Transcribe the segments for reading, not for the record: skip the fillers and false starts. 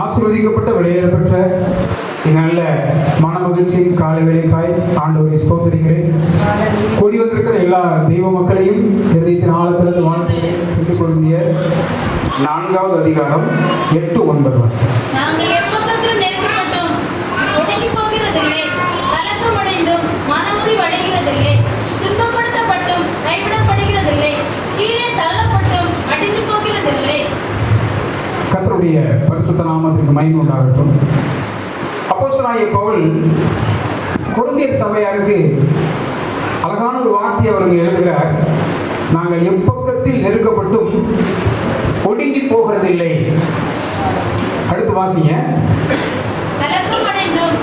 ஆசீர்வதிக்கப்பட்ட விலையேற பெற்ற நல்ல மன மகிழ்ச்சியின் காலை வேலைக்காய் ஆண்டவரை ஸ்தோத்திரிக்கிறேன். கூடி வந்திருக்கிற எல்லா தெய்வ மக்களையும் இதயத்தின் ஆழத்திலிருந்து வாழ்த்து பெற்றுக் கொள்கிய 4வது அதிகாரம் 8-9 வருஷம். கர்த்தருடைய பரிசுத்த நாமத்திற்கு மகிமை உண்டாகட்டும். அப்போஸ்தலனாகிய பவுல் கொரிந்தியர் சபையாருக்கு அழகான ஒரு வார்த்தையை அவர்கள் எழுதுகிறார். நாங்கள் எப்பக்கத்தில் நெருக்கப்பட்டும் ஒடுங்கி போகிறதில்லை. அடுத்து வாசிங்க.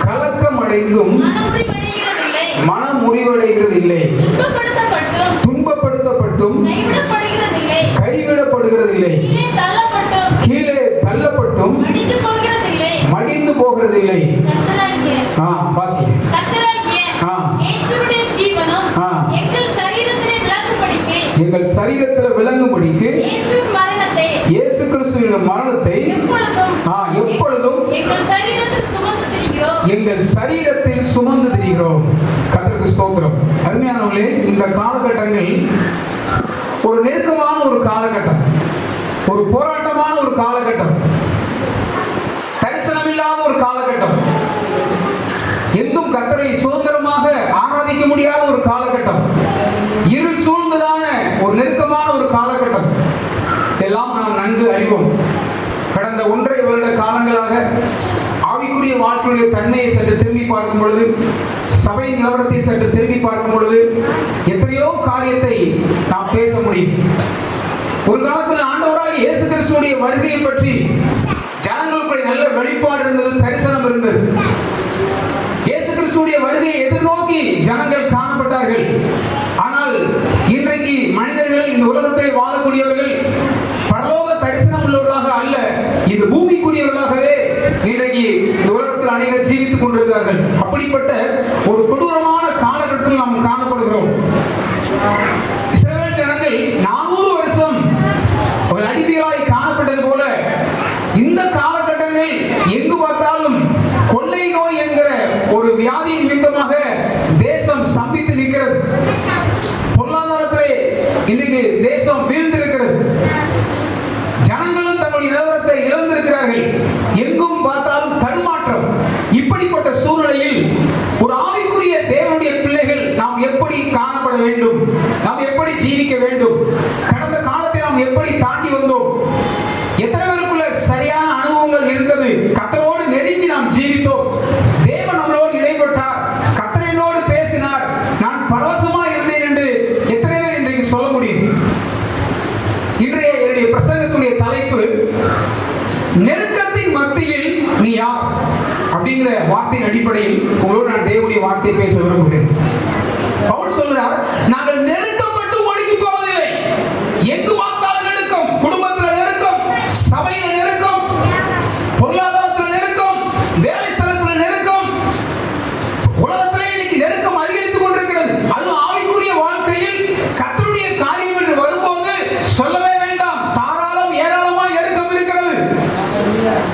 கலக்கம் அடைந்தும் மனம் முறிவடைகிறதில்லை, துன்பப்படுத்தப்பட்டும் கைவிடப்படுகிறதில்லை, கீழே தள்ளப்பட்டும் மடிந்து போகிறதில்லை. வாசிங்க. எங்கள் சரீரத்தில் விளங்கும்படிக்கு இயேசு கிறிஸ்துவின் மரணத்தை எப்பொழுதும் எங்கள் சரீரத்தில் சுமந்து திரிகிறோம். கர்த்தருக்கு ஸ்தோத்திரம். அருமையானவர்களே, இந்த காலகட்டங்கள் ஒரு நெருக்கமான ஒரு காலகட்டம், ஒரு போராட்டமான ஒரு காலகட்டம், தரிசனம் இல்லாத ஒரு காலகட்டம், எங்கும் கர்த்தரை சுதந்திரமாக ஆராதிக்க முடியாத ஒரு காலகட்டம், இருள் சூழ்ந்ததான ஒரு நெருக்கமான ஒரு காலகட்டம் எல்லாம் நாம் நன்கு அறிவோம். கடந்த 1.5 வருட காலங்களாக ஆவிக்குரிய வாழ்க்கையுடைய தன்மையை சற்று திரும்பி பார்க்கும் பொழுது, சபை நிலவரத்தை சற்று திரும்பி பார்க்கும் பொழுது எத்தனையோ காரியத்தை நாம் பேச முடியும். ஒரு காலத்தில் ஆண்டவராகிய இயேசு கிறிஸ்துவுடைய வருகையை பற்றி ஜனங்களுக்குடைய நல்ல வெளிப்பாடு இருந்தது, தரிசனம் இருந்தது. இயேசு கிறிஸ்துவுடைய வருகையை எதிர்நோக்கி ஜனங்கள் காணப்பட்டார்கள். ஆனால் இன்றைக்கு மனிதர்கள், இந்த உலகத்தில் வாழக்கூடியவர்கள் பரலோக தரிசனம் உள்ளவர்களாக அல்ல, இது பூமிக்குரியவர்களாகவே இன்றைக்கு இந்த உலகத்தில் அனைவரும் ஜீவித்துக் கொண்டிருக்கிறார்கள். அப்படிப்பட்ட ஒரு கொடூரமான காலகட்டத்தில் நாம் காணப்படுகிறோம். இஸ்ரவேல் ஜனங்கள் 400 வருஷம் அடிமைகளாய் காணப்பட்டது போல இந்த காலகட்டங்கள் எங்கு பார்த்தாலும் கொள்ளை நோய் என்கிற ஒரு வியாதியின் நிமித்தமாக தேசம் சம்பித்து நிற்கிறது. பொருளாதாரத்திலே இன்னைக்கு தேசம் வீழ்ந்திருக்கிறது. ஜனங்களும் தங்களுடைய நிலவரத்தை இழந்திருக்கிறார்கள். எங்கும் பார்த்தாலும் தடுமாற்றம். இப்படிப்பட்ட சூழ்நிலையில் ஒரு ஆவிக்குரிய தேவனுடைய பிள்ளைகள் நாம் எப்படி காணப்பட வேண்டும், நாம் எப்படி ஜீவிக்க வேண்டும், கடந்த காலத்தை நாம் எப்படி தாண்டி வந்தோம், எத்தனை பேருக்குள்ள சரியான அனுபவங்கள் இருந்தது, கர்த்தரோடு நெருங்கி நாம் ஜீவித்தோம், தேவன் நம்மளோடு இடைப்பட்டார், கர்த்தரோடு பேசினார், நான் பரவசமா இருந்தேன் என்று எத்தனை பேர் இன்றைக்கு சொல்ல முடியும்? இன்றைய என்னுடைய பிரசங்கத்துடைய தலைப்பு நெருக்கத்தின் மத்தியில் நீ யார் அப்படிங்கிற வார்த்தையின் அடிப்படையில் உங்களோடு நான் தேவனுடைய வார்த்தையை பேச விரும்புகிறேன். பவுல் சொல்கிறார், நாங்கள் நெருக்கப்பட்டு ஒடுங்கி போவதில்லை. எங்கு பார்த்தாலும் நெருக்கம், குடும்பத்தில் நெருக்கம், சபையில் நெருக்கம், பொருளாதாரத்தில் நெருக்கம், வேலை ஸ்தலத்தில் நெருக்கம், உலகத்திலே இன்னைக்கு நெருக்கம் அதிகரித்துக் கொண்டிருக்கிறது. அதுவும் ஆவிக்குரிய வாழ்க்கையில் கர்த்தருடைய காரியம் என்று வரும்போது சொல்லவே வேண்டாம், தாராளம் ஏராளமாக நெருக்கம் இருக்கிறது.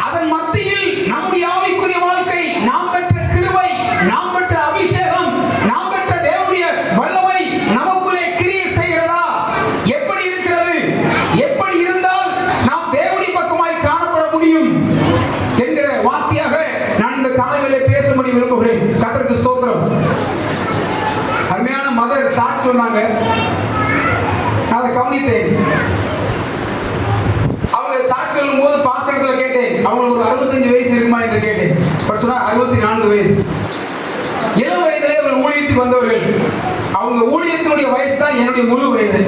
அதன் மத்தியில் நம்முடைய ஆவிக்குரிய வாழ்க்கை, நாம் பெற்ற கிருபை, நாம் பெற்ற அபிஷேகம், நாம் பெற்ற தேவனுடைய வல்லமை நமக்குள்ளே கிரியை செய்கிறதா? எப்படி இருக்கிறது? எப்படி இருந்தால் நாம் தேவனுடைய பக்கமாய் காணப்பட முடியும் என்கிற வார்த்தையாக நான் இந்த காலையிலே பேசும்படி விரும்புகிறேன். கர்த்தருக்கு ஸ்தோத்திரம். அருமையான மதர் சாட்சி சொன்னாங்க, நான் அதை கவனித்தேன். அவங்க சாட்சி சொல்லும் போது பாசகத்தில் கேட்டேன், அவங்களுக்கு ஒரு 65 வயசு இருக்குமா என்று கேட்டேன். சொன்னா 64 வயது. இளம் வயதிலே ஒரு ஊழியத்துக்கு வந்தவர்கள். அவங்க ஊழியத்தினுடைய வயசு தான் என்னுடைய முழு வயது.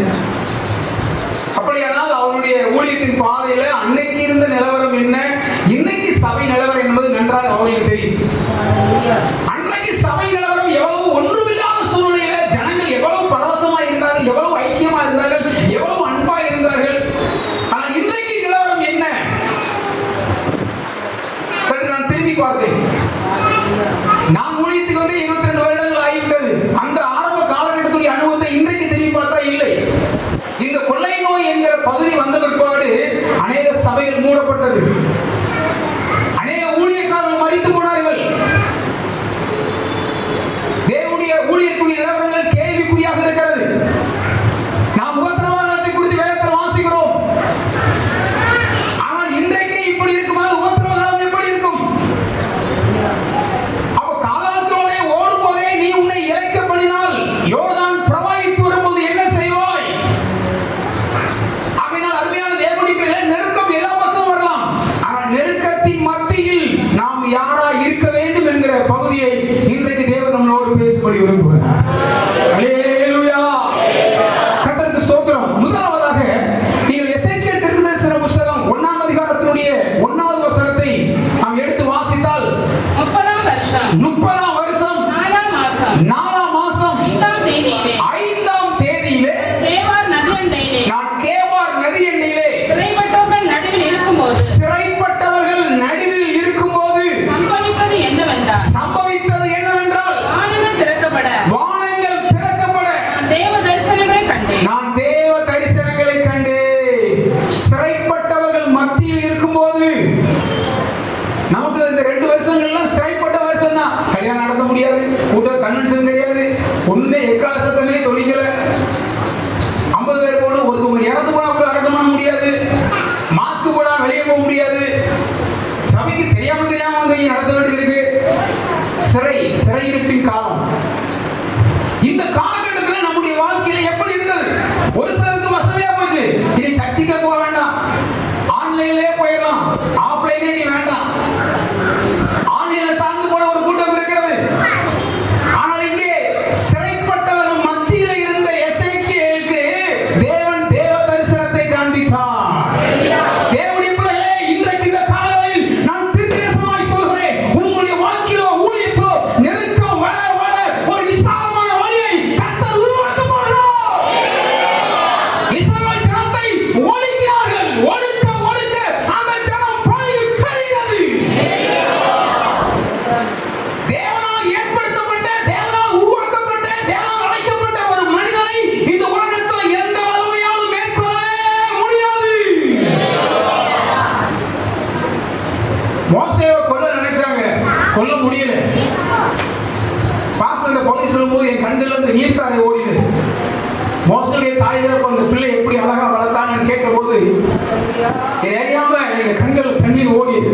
அப்படியானால் அவருடைய ஊழியத்தின் பாதையில அன்னைக்கு இருந்த நிலவரம் என்ன, இன்னைக்கு சபை நிலவரம் என்பது நன்றாக அவர்களுக்கு தெரியும். அன்னைக்கு சபை நிலவரம் எவ்வளவு ஒன்றுமில்லாத சூழ்நிலையில ஜனங்கள் எவ்வளவு பரவசமா இருந்தார்கள், எவ்வளவு ஐக்கியமா இருந்தார்கள், எவ்வளவு அன்பா இருந்தார்கள். ஆனால் இன்றைக்கு நிலவரம் என்ன? சற்று நான் திரும்பி பார்த்தேன். நான் ஊழியத்துக்கு வந்து 22 வருடங்கள் ஆகிவிட்டது. அந்த ஆரம்ப காலகட்டத்துடைய அனுபவத்தை இன்றைக்கு திரும்பி பார்த்தா இல்லை. இந்த கொள்ளை நோய் என்கிற பகுதி வந்த பிற்பாடு அநேக சபைகள் மூடப்பட்டது. நெருக்கத்தின் மத்தியில் நாம் யாரா இருக்க வேண்டும் என்கிற பகுதியை இன்றைக்கு தேவன் நம்மளோடு பேசும்படி விரும்புகிறார். அல்லேலூயா. கர்த்தருக்கு ஸ்தோத்திரம். முதலாவதாக நீங்கள் எசேக்கியேல் தீர்க்கதரிசன புத்தகம் 1ஆம் அதிகாரத்தினுடைய 1வது வசனத்தை நாம் எடுத்து வாசித்தால் 30ஆம் வருஷம் 4ஆம் மாசம் 5ஆம் தேதியிலே நான் கேபார் நதி எண்ணெயிலே சிறைப்பட்டவர்கள் நடுவில் இருக்கும்போது சம்பவித்தது என்னவென்றால் வானங்கள் திறக்கப்பட நான் தேவ தரிசனங்களை கண்டேன். சிறைப்பட்டவர்கள் மத்தியில் இருக்கும்போது நமக்கு இந்த 2 வருஷங்கள்லாம் சிறைப்பட்ட வருஷம் தான். கல்யாணம் நடத்த முடியாது, கூட்ட கன்வென்ஷன் கிடையாது, ஒண்ணுமே எக்கால சத்தமே தொழிக்கல. 50 பேர் போல ஒருத்தவங்க இறந்து போனா கூட அடக்கம் பண்ண முடியாது, மாஸ்க் போட வெளியே போக முடியாது, சபைக்கு தெரியாம வந்து நடத்த வேண்டியது இருக்கு. சிறையிருப்பின் காலம். இந்த காலகட்டத்தில் நம்முடைய வாழ்க்கையில எப்படி இருந்தது? ஒரு சிலருக்கு வசதியா போச்சு, இனி சர்ச்சுக்கே போக வேண்டாம், ஆன்லைன்லயே போயிடலாம், ஆஃப்லைனே நீ வேண்டாம். ஆன்லைன்ல சார்ந்து போன ஒரு கூட்டம் இருக்கிறது. ஆனால் இங்கே சிறைப்பட்டவர்கள் மத்தியில் இருந்த எசேக்கியேலுக்கு தேவன் தேவ தரிசனத்தை காண்பித்தார். தேவனுடைய பிள்ளைகளே, இன்றைக்கு இந்த காலையில் நான் தீர்க்கதரிசனமாய் சொல்கிறேன், உங்களுடைய வாழ்க்கையிலோ ஊழியத்திலோ நெருக்கம் வர வர ஒரு விசாலமான வழியை கர்த்தர் உருவாக்க போகிறார். இஸ்ரவேல் ஜனத்தை ஒடுக்கினார்கள். ஒடுக்க அந்த ஜனம் பழியில் பெருகியது. தேவனால் ஏற்படுத்தப்பட்ட, தேவனால் உருவாக்கப்பட்ட, தேவனால் அழைக்கப்பட்ட ஒரு மனிதனை இந்த உலகத்தில் எந்த வல்லமையாலும் மேற்கொள்ளவே முடியாது. மோசேவை கொல்ல நினைச்சாங்க, கொல்ல முடியல. பாசந்த பகுதி சொல்லும்போது என் கண்ணில் இருந்து நீர்த்தாரை ஓடினது. மோசனுடைய தாயிரப்ப அந்த பிள்ளை எப்படி அழகா வளர்த்தாங்கன்னு கேட்டபோது அறியாம எங்க கண்கள் கண்ணீர் ஓடியது.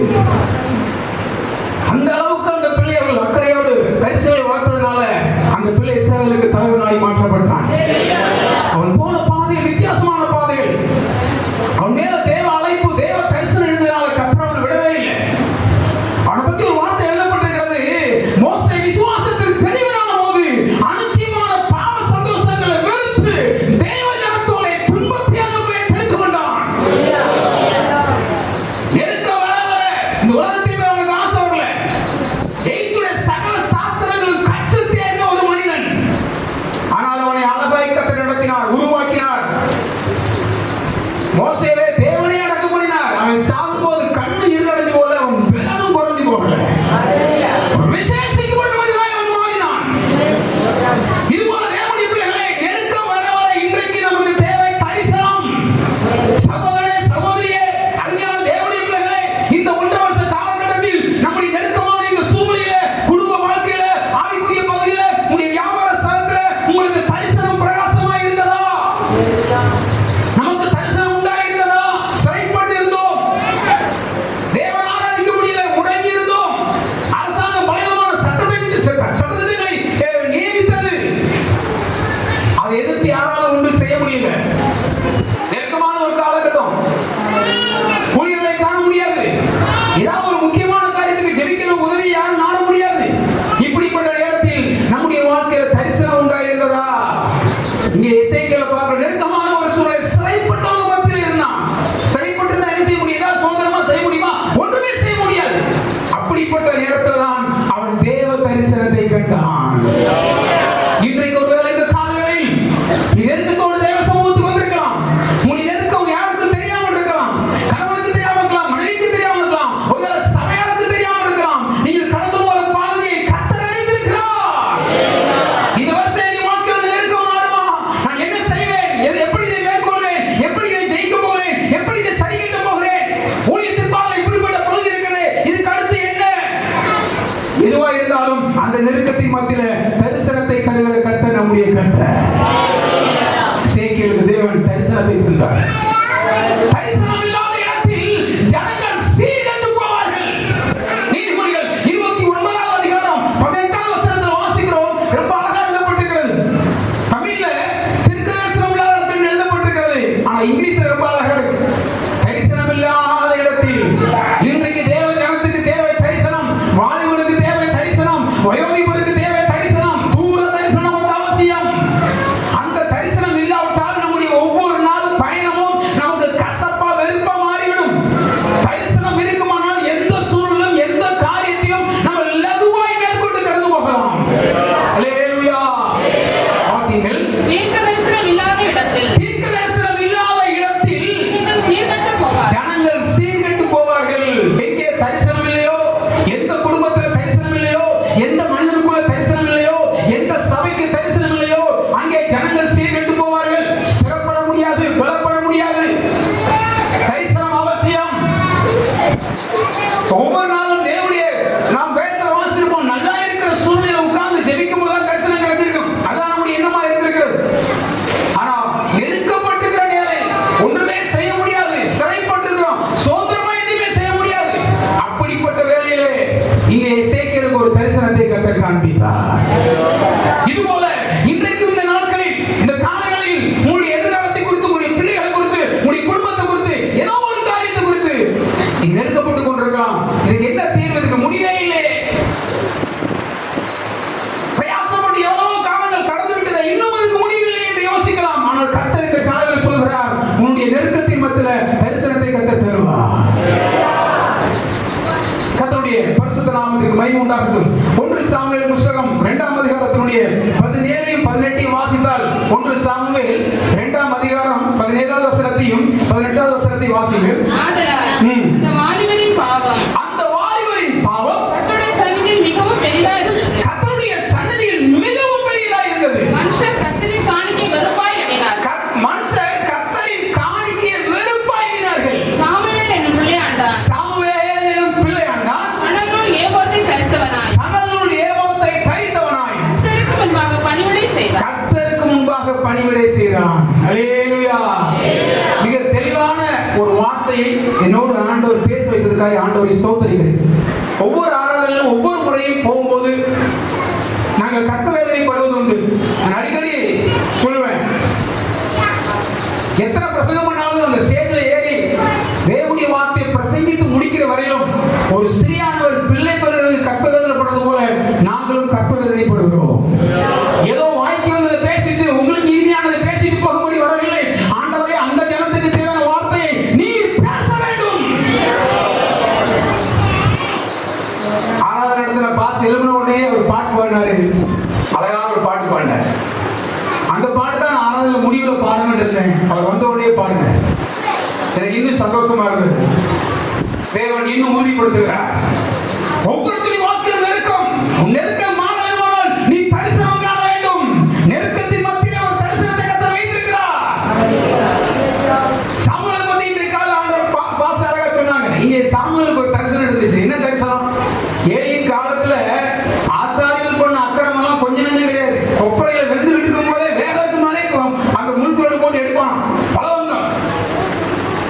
அந்த அளவுக்கு அந்த பிள்ளை அவர்கள் அக்கறையோடு கரிசலை வளர்த்ததுனால அந்த பிள்ளை இஸ்ரவேலுக்கு தலைவனாய் மாற்றப்பட்டான். அவன் போன பாதைகள் வித்தியாசமான பாதைகள். அவன் மேல தேவ அழைப்பு, தேவ தரிசனம் எழுந்ததுனால கர்த்தர் அவனை விடவே இல்லை. அவனை பத்தி ஒரு வார்த்தை எழுதப்பட்டிருக்கிறது, மோசே விசுவாசத்தில் பெரியவனான போது அனுத்தியமான பாவ சந்தோஷங்களை வெறுத்து தேவ ஜனத்தோட துன்பத்தை தெரிந்து கொண்டான். நெருக்க வர வர இந்த உலகத்தில் அவனுக்கு ஆசை வரல. எய்த்துடைய சகல சாஸ்திரங்கள் கற்று தேர்ந்த ஒரு மனிதன். ஆனால் அவனை அழகாய் கர்த்தர் நடத்தினார், உருவாக்கினார். மோசேவே தேவனே அடக்கம் பண்ணினார். அவன் சாகும்போது கண்ணு இருளடைஞ்சு போல, அவன் பெலனும் குறைஞ்சு போகல. விசேஷிக்கப்பட்ட மனிதனாய் அவன் மாறினான். இதுபோல தேவனுடைய பிள்ளைகளே, நெருக்கம் வர வர இன்றைக்கு நமக்கு தேவை தரிசனம். சகோதரனே, சகோதரியே, அருமையான தேவனுடைய பிள்ளைகளே, இந்த 1 வருஷ காலகட்டத்தில் நம்முடைய நெருக்கமான இந்த சூழ்நிலையில, குடும்ப வாழ்க்கையில, ஆவிக்குரிய பகுதியில, உங்களுடைய வியாபார ஸ்தலத்துல உங்களுக்கு தரிசனம் பிரகாசமாய் இருந்ததா? நமக்கு தரிசனம் உண்டாயிருந்ததா? சிறைப்பட்டு இருந்தோம், தேவன் ஆராதிக்க முடியல, முடங்கி இருந்தோம், அரசாங்கம் பலவிதமான சட்டத்திட்டங்களை நியமித்தது, அதை எதிர்த்து யாராலும் ஒன்றும் செய்ய முடியல. நெருக்கமான ஒரு காலகட்டம், ஊழியர்களை காண முடியாது, ஏதாவது ஒரு முக்கியமான காரியத்துக்கு ஜெபிக்கிற உதவி யாரும் நாட முடியாது. இப்படிப்பட்ட நேரத்தில் நம்முடைய வாழ்க்கையில் தரிசனம் உண்டாயிருந்ததா? இங்கே எசேக்கியேலை பார்க்கிற நெருக்கமான ஒரு சூழல். சிறைப்பட்டவங்க மத்தியில் இருந்தான். சிறைப்பட்டு என்ன செய்ய முடியும்? ஏதாவது சுதந்திரமா செய்ய முடியுமா? ஒன்றுமே செய்ய முடியாது. அப்படிப்பட்ட நேரத்தில் தான் அவன் தேவ தரிசனத்தை கண்டான். இன்றைக்கு ஒருவேளை இந்த காலங்களில் நெருக்கத்தோடு தேவ சமூகத்துக்கு வந்திருக்கலாம். உங்களுடைய நெருக்கம் யாருக்கும் தெரியாமல் இருக்கலாம், கணவனுக்கு தெரியாமல் இருக்கலாம், மனைவிக்கு தெரியாமல் இருக்கலாம், ஒருவேளை சமையலுக்கு தெரியாமல் இருக்கலாம். நீங்கள் கடந்து போற பாதையை கர்த்தர் அறிந்திருக்கிறார். இந்த வருஷம் என் வாழ்க்கையில் நெருக்கம் மாறுமா? நான் என்ன செய்வேன்? எப்படி இதை மேற்கொள்வேன்? எப்படி இதை ஜெயிக்க போகிறேன்? எப்படி இதை சரி கட்ட போகிறேன்? ஊழியத்திற்காக இப்படிப்பட்ட பகுதி இருக்கிறது, இதுக்கு அடுத்து என்ன? எதுவா இருந்தாலும் அந்த நெருக்கத்தின் மத்தியில தரிசனத்தை தருகிற கர்த்தர் நம்முடைய கர்த்தர். எசேக்கியேலுக்கு தேவன் தரிசனத்தை தந்தார். தரிசனம் இல்லாத இடத்தில் ஜனங்கள் சீரண்டு போவார்கள். நீதிமொழிகள் 29ஆம் அதிகாரம் 18ஆம் வசனத்தில் வாசிக்கிறோம். ரொம்ப அழகா எழுதப்பட்டிருக்கிறது. தமிழ்ல தீர்க்கதரிசனம் இல்லாத இடத்தில் எழுதப்பட்டிருக்கிறது. ஆனா இங்கிலீஷ்ல ரொம்ப அழகா இருக்கு. தரிசனம் இல்லாத இடத்தில் இன்றைக்கு தேவ ஒவ்வொரு நாளும் தேவனுடைய நாம் வேதத்தை வாசிப்போம். நல்லா இருக்கிற சூழ்நிலை உட்கார்ந்து ஜெபிக்கும் போது தரிசனம் கிடைச்சிருக்கும். அதான் நம்முடைய எண்ணமா இருந்திருக்கிறது. ஆனா நெருக்கப்பட்டிருக்கிற நிலை ஒன்றுமே செய்ய முடியாது. சிறைப்பட்டிருக்கிறோம். சுதந்திரமா எதுவுமே செய்ய முடியாது. அப்படிப்பட்ட வேளையிலே இங்கே எசேக்கியேலுக்கு ஒரு தரிசனத்தை கர்த்தர் காண்பித்தார். இதுபோல இன்றைக்கும் இந்த நாட்களில் இந்த காலங்களில் உங்களுடைய எதிர்காலத்தை குறித்து, உங்களுடைய பிள்ளைகளை குறித்து, உங்களுடைய குடும்பத்தை குறித்து, ஏதோ ஒரு காரியத்தை குறித்து நீ நெருக்கப்பட்டுக் கொண்டிருக்கலாம். இதுக்கு என்ன தீர்வு? இதுக்கு முடிவே இல்லை. பிரயாசப்பட்டு எவ்வளவோ காலங்கள் கடந்து விட்டது, இன்னும் அதுக்கு முடிவில்லை என்று யோசிக்கலாம். ஆனால் கர்த்தர் இந்த காலத்தில் சொல்கிறார், உன்னுடைய நெருக்கத்தின் மத்தியில் தரிசனத்தை கர்த்தர் தருவார். கர்த்தருடைய பரிசுத்த நாமத்துக்கு மகிமை உண்டாகட்டும். 1 சாமுவேல் புத்தகம் 2ஆம் அதிகாரத்தினுடைய 17 18 வாசித்தால், 1 சாமுவேல் 2ஆம் அதிகாரம் 17வது வசனத்தையும் 18வது வசனத்தையும் வாசிங்கள். அந்த வாலிபரின் பாவம் கர்த்தருடைய சந்நிதியில் மிகவும் பெரிதா இருந்தது. கர்த்தருடைய சந்நிதியில் மிகவும் பெரிதா இருந்தது. மனுஷர் கர்த்தரின் காணிக்கை வெறுப்பாய் எண்ணினார்கள். மனுஷர் கர்த்தரின் காணிக்கையை வெறுப்பாய் எண்ணினார்கள். சாமுவேல் என்னும் பிள்ளையாண்டான். சாமுவேல் என்னும் பிள்ளையாண்டான். சணல்நூல் ஏபோத்தை தரித்தவனாய். சணல்நூல் ஏபோத்தை தரித்தவனாய். கர்த்தருக்கு முன்பாக பணிவிடை செய்தான். கர்த்தருக்கு முன்பாக பணிவிடை செய்தான். அல்லேலூயா. மிக தெளிவான ஒரு வார்த்தையை என்னோடு ஆண்டவர் பேச வைத்ததற்காக ஆண்டவரை ஸ்தோத்திரிக்கிறேன். ஒவ்வொரு ஆராதனையிலும் ஒவ்வொரு முறையும் போகும்போது நாங்கள் கற்ப வேதனை படுவது உண்டு. நான் அடிக்கடி சொல்லுவேன், எத்தனை பிரசங்கம் பண்ணாலும் அந்த சேத்துல ஏறி தேவனுடைய வார்த்தையை பிரசங்கித்து முடிக்கிற வரையிலும் ஒரு ஸ்திரீயானவர் பிள்ளை பெறுகிறது கற்ப வேதனைப்படுறது போல நாங்களும் கற்ப வேதனைப்படுகிறோம். ஏதோ வாய்க்கு வந்ததை பேசிட்டு உங்களுக்கு இனிமையானதை பேசிட்டு போகும்படி வரவில்லை. ஆண்டவரே, அந்த ஜனத்துக்கு தேவையான வார்த்தையை நீர் பேச வேண்டும். ஆராதனை நடத்துல பாஸ் எழுப்பின உடனே ஒரு பாட்டு பாடினாரு. அழகான ஒரு பாட்டு பாடினார். அந்த பாட்டு தான் நான் ஆராதனை முடிவில் பாடணும்னு இருந்தேன். அவர் வந்த உடனே பாடினார். எனக்கு இன்னும் சந்தோஷமா இருந்தது. தேவன் இன்னும் உறுதிப்படுத்துகிறார். ஒவ்வொருத்தரின் வாக்கில் நெருக்கம். நெருக்கம் மாறவேனால் நீ தரிசனம் காண வேண்டும். நெருக்கத்தின் மத்தியில் ஒரு தரிசனத்தை கர்த்தர் வைத்திருக்கிறார். சாமுவேல் பத்தி இன்றைக்கு காலையில ஆண்டவர் பாஸ் அழகா சொன்னாங்க. இங்கே சாமுவேலுக்கு ஒரு தரிசனம் இருந்துச்சு. என்ன தரிசனம்? ஏலியின் காலத்துல ஆசாரியர்கள் பண்ண அக்கிரமெல்லாம் கொஞ்ச நஞ்சம் கிடையாது. கொப்பரையில வெந்து எடுக்கும் போதே வேகத்துக்கு மேலே அந்த முள்குரடு போட்டு எடுப்பான். பலவந்தம்.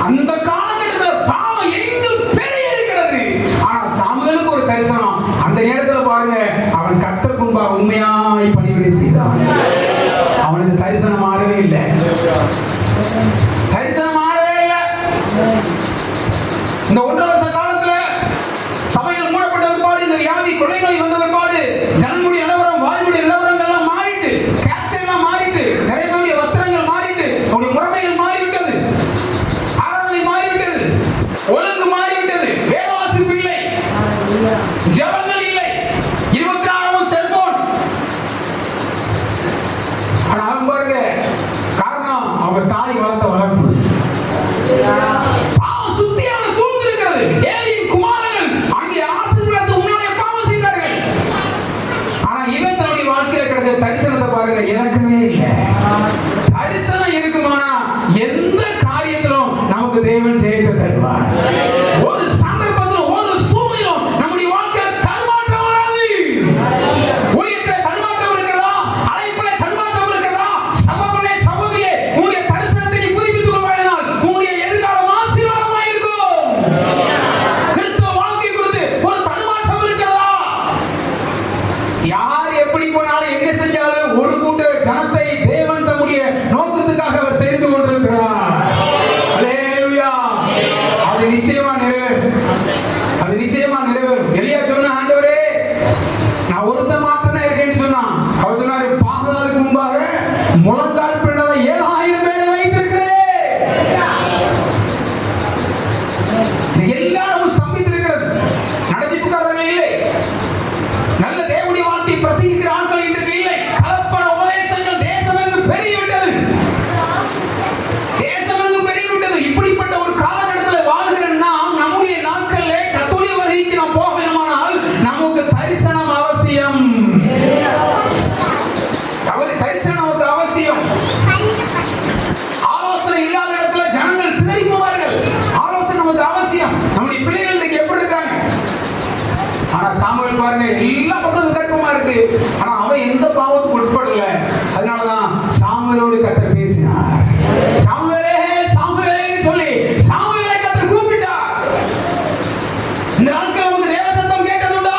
அந்த காலகட்டத்தில் பாவம் எங்கு பெரிய இருக்கிறது. ஆனா சாமுவேலுக்கு ஒரு தரிசனம். அந்த நேரத்தில் பாருங்க, அவன் கர்த்தருக்கு முன்பாக உண்மையாய் பணிவிடை செய்தான். அவனுக்கு தரிசனம் ஆறவே இல்லை. தரிசனம் ஆறவே இல்லை. இந்த 1 வருஷ காலத்துல சபையில் மூடப்பட்ட பிற்பாடு, இந்த வியாதி கொலைகளை வந்த பிற்பாடு, ஜனங்களுடைய நிலவரம், வாயுடைய நிலவரங்கள் எல்லாம் மாறிட்டு, கேப்சன் எல்லாம் மாறிட்டு, நிறைய பேருடைய வஸ்திரங்கள் மாறிட்டு, அவருடைய முறைமைகள் மாறிவிட்டது, ஆராதனை மாறிவிட்டது, ஒழுங்கு மாறிவிட்டது, வேத வாசிப்பு இல்லை, ஜெபங்கள் இல்லை, 24 செல்போன். ஆனா அவங்க பாருங்க, காரணம் அவங்க தாய் வளர்த்த வளர்ப்பு. பாவம் சுத்தியான சூழ்ந்திருக்கிறது. ஏலியின் குமாரர்கள் அங்கே ஆசீர்வாதத்தை உண்மையாலே பாவம் செய்தார்கள். ஆனா இவன் தன்னுடைய வாழ்க்கையில கிடைச்ச தரிசனத்தை பாருங்க, எனக்குமே இல்லை. தரிசனம் இருக்குமானா எந்த காரியத்திலும் நமக்கு தேவன் ஜெயத்தை தருவார். ஒரு சந்தர்ப்பத்திலும் ஒரு சூழ்நிலையிலும் நம்முடைய வாழ்க்கையில தடுமாற்றம் வராது. ஊழியத்தில் தடுமாற்றம் இருக்கிறதா? அழைப்பிலே தடுமாற்றம் இருக்கிறதா? சகோதரனே, சகோதரியே, உன்னுடைய தரிசனத்தை நீ புதுப்பித்துக் கொள்வாயானால் உன்னுடைய எதிர்காலம் ஆசீர்வாதமாக இருக்கும். கிறிஸ்துவ வாழ்க்கை குறித்து ஒரு தடுமாற்றம் இருக்கிறதா? யார் எப்படி போனாலும் என்ன செஞ்சாலும் ஒரு கூட்ட ஜனத்தை தேவன் தம்முடைய நோக்கத்துக்காக பாருங்க, எல்லா பக்கம் விதர்க்கமா இருக்கு. ஆனா அவன் எந்த பாவத்துக்கு உட்படல. அதனாலதான் சாமுவேலோடு கர்த்தர் பேசினார். சாமுவேலே சாமுவேலேன்னு சொல்லி சாமுவேலை கர்த்தர் கூப்பிட்டார். இந்த நாட்கள் நமக்கு தேவ சத்தம் கேட்டதுண்டா?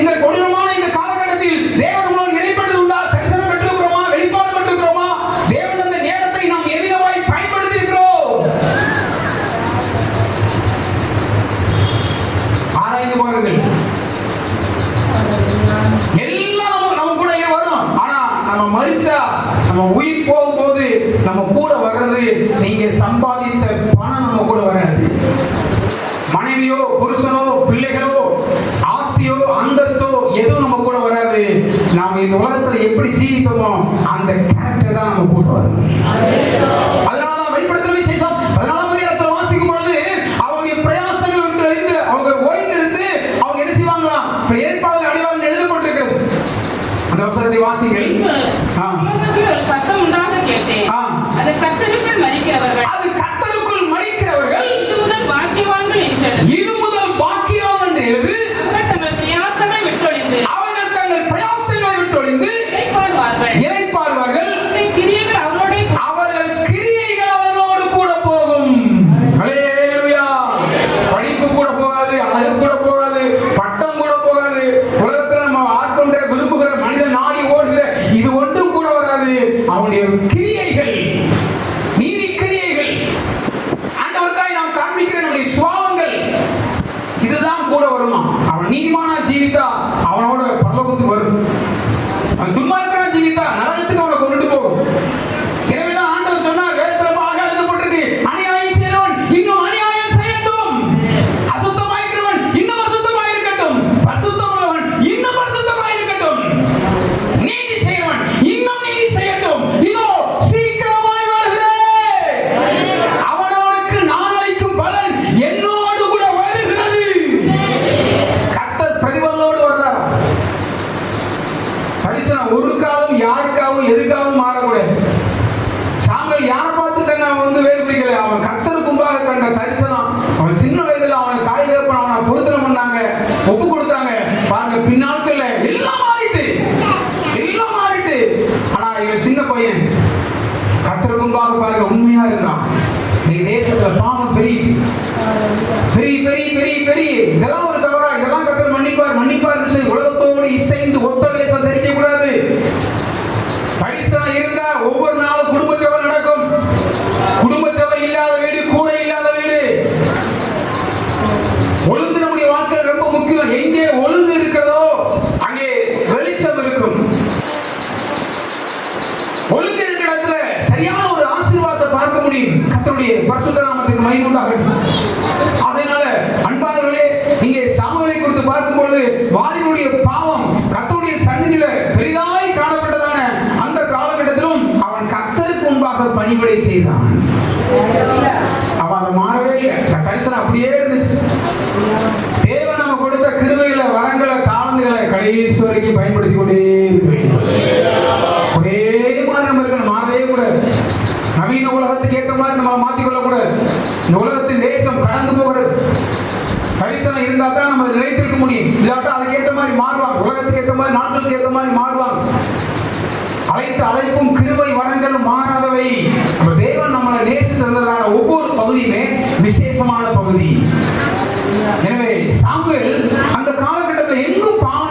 இந்த கொடூரமான இந்த காலகட்டத்தில் தேவன் உங்களோடு இடைப்பட்டது உண்டா? தரிசனம் பெற்றிருக்கிறோமா? வெளிப்பாடு பெற்றிருக்கிறோமா? தேவன் அந்த நேரத்தை நாம் எவ்விதமாய் பயன்படுத்தி இருக்கிறோம்? ஆராய்ந்து பாருங்கள். எல்லாம் நம்ம கூட வரும். ஆனா நம்ம மரிச்சா, நம்ம உயிர் போகும்போது நம்ம கூட வர்றது நீங்க சம்பாதித்த பணம் நம்ம கூட வராது. மனைவியோ புருஷனோ பிள்ளைகளோ ஆஸ்தியோ அந்தஸ்தோ எதுவும் நம்ம கூட வராது. நாம இந்த உலகத்துல எப்படி ஜீவித்தோமோ அந்த கேரக்டர் தான் நம்ம கூட வரும். அதனாலதான் வெளிப்படுத்தல் விசேஷம் 14ஆம் அதிகாரத்தை வாசிக்கும் பொழுது அவங்களுடைய பிரயாசங்கள் விட்டு அவங்க ஓய்ந்திருந்து அவங்க என்ன செய்வாங்களா? ஏற்பாடு அடைவார்கள் எழுதப்பட்டிருக்கிறது. அந்த வசனத்தை வாசிங்கள். உலகத்தில் ஒரு சத்தம் உண்டாக கேட்டேன். அது கர்த்தருக்குள் மரிக்கிறவர்கள். அது கர்த்தருக்குள் மரிக்கிறவர்கள் இது முதல் பாக்கியவான்கள் என்று எழுது. இது முதல் பாக்கியவான் என்று எழுது. அவர்கள் தங்கள் பிரயாசங்களை விட்டொழிந்து அவர்கள் தங்கள் பிரயாசங்களை விட்டொழிந்து இளைப்பாறுவார்கள். இளைப்பாறுவார்கள். அவருடைய கிரியைகள் அவரோடே அவர்கள் கிரியைகள் அவரோடு கூட போகும். ஹல்லேலூயா. படிப்பு கூட போகாது, அழகு கூட போகாது, பட்டம் கூட போகாது. உலகத்துல நம்ம ஆட்கொண்ட விரும்புகிற மனிதன் நாடி ஓடுகிற இது ஒன்றும் கூட வராது. அவனுடைய கிரியைகள், நீதி கிரியைகள், ஆண்டவருக்காய் நாம் காண்பிக்கிற நம்முடைய சுவாவங்கள், இதுதான் கூட வருமா? அவன் நீதிமானா ஜீவித்தா அவனோட பரலோகத்துக்கு வரும். அவன் துன்மார்க்கனா ஜீவித்தா நரகத்துக்கு அவனை கொண்டு போகும். எனவேதான் ஆண்டவர் சொன்னார், வேதத்துல எழுதப்பட்டிருக்கு, அநியாயம் செய்கிறவன் இன்னும் அநியாயம் செய்யட்டும், அசுத்தமாயிருக்கிறவன் இன்னும் அசுத்தமாயிருக்கட்டும், பரிசுத்தம் உள்ளவன் இன்னும் பரிசுத்தமாயிருக்கட்டும், நீதி செய்கிறவன் இன்னும் நீதி செய்யட்டும். இதோ சீக்கிரமாய் வருகிறேன், அவனவனுக்கு நான் அளிக்கும் பலன் என்னோடு கூட வருகிறது. கர்த்தர் பிரதிபலனோடு வர்றார். தரிசனம் ஒரு காலம் யாருக்காகவும் எதுக்காகவும் மாறக்கூடாது. சாமுவேல் யாரை பார்த்து தன்னை வேறு பிடிக்கல. அவன் கர்த்தருக்கு முன்பாக கண்ட தரிசனம். அவன் சின்ன வயதுல அவனை தாய் தகப்பன் அவனை பொருத்தனை பண்ணாங்க, ஒப்பு கொடுத்தாங்க. பாருங்க, பின்னாட்கள்ல எல்லாம் மாறிட்டு, எல்லாம் மாறிட்டு. ஆனா இவன் சின்ன பையன் கர்த்தருக்கு முன்பாக பாருங்க உண்மையா இருந்தான். நீ தேசத்துல பாவம் பெரிய பெரிய பெரிய பெரிய பெரிய இதெல்லாம் ஒரு தவறா? இதெல்லாம் கர்த்தர் மன்னிப்பார் மன்னிப்பார் சொல்லி உலகத்தோடு இசைந்து ஒத்த வேஷம் தரிக்க கூடாது. தரிசனம் இருந்தா ஒவ்வொரு நாளும் குடும்ப சபை நடக்கும். குடும்ப சபை இல்லாத வீடு, கூட இல்லாத வீடு. ஒழுங்கு நம்முடைய வாழ்க்கையில் ரொம்ப முக்கியம். எங்கே ஒழுங்கு இருக்கிறதோ அங்கே வெளிச்சம் இருக்கும். ஒழுங்கு இருக்கிற இடத்துல சரியான ஒரு ஆசீர்வாதத்தை பார்க்க முடியும். கர்த்தருடைய பரிசுத்த நாமத்துக்கு மகிமை உண்டாகட்டும். அதனால அன்பானவர்களே, இங்கே சாமுவேலை குறித்து பார்க்கும்போது வாலிபனுடைய பாவம் கர்த்தருடைய சந்நிதியில பெரிதாய் காணப்பட்டதான அந்த காலகட்டத்திலும் அவன் கர்த்தருக்கு முன்பாக பணிவிடை செய்தான். அவன் அதை மாறவே இல்லை. தரிசனம் அப்படியே இருந்துச்சு. தேவன் நம்ம கொடுத்த கிருபைகளை, வரங்களை, தாளந்துகளை கடைசி வரைக்கும் பயன்படுத்தி கொண்டே இருக்க. ஒரே மாதிரி நம்ம இருக்கணும், மாறவே கூடாது. நவீன உலகத்துக்கு ஏற்ற மாதிரி நம்ம மாற்றிக்கொள்ள கூடாது. இந்த உலகத்தின் தேசம் கடந்து போகிறது. தரிசனம் இருந்தா தான் நம்ம நிலைத்திருக்க முடியும். இல்லாட்டா அதுக்கு ஏற்ற மாதிரி மாறுவாங்க. உலகத்துக்கு ஏற்ற மாதிரி, நாட்டுக்கு ஏற்ற மாதிரி மாறுவாங்க. அழைத்த அழைப்பும் கிருபை வரங்களும் மாறாதவை. நம்ம தேவன் நம்மளை நேசித்ததான ஒவ்வொரு பகுதியுமே விசேஷமான பகுதி. எனவே சாமுவேல் அந்த காலகட்டத்தில் எங்கும் பாவம்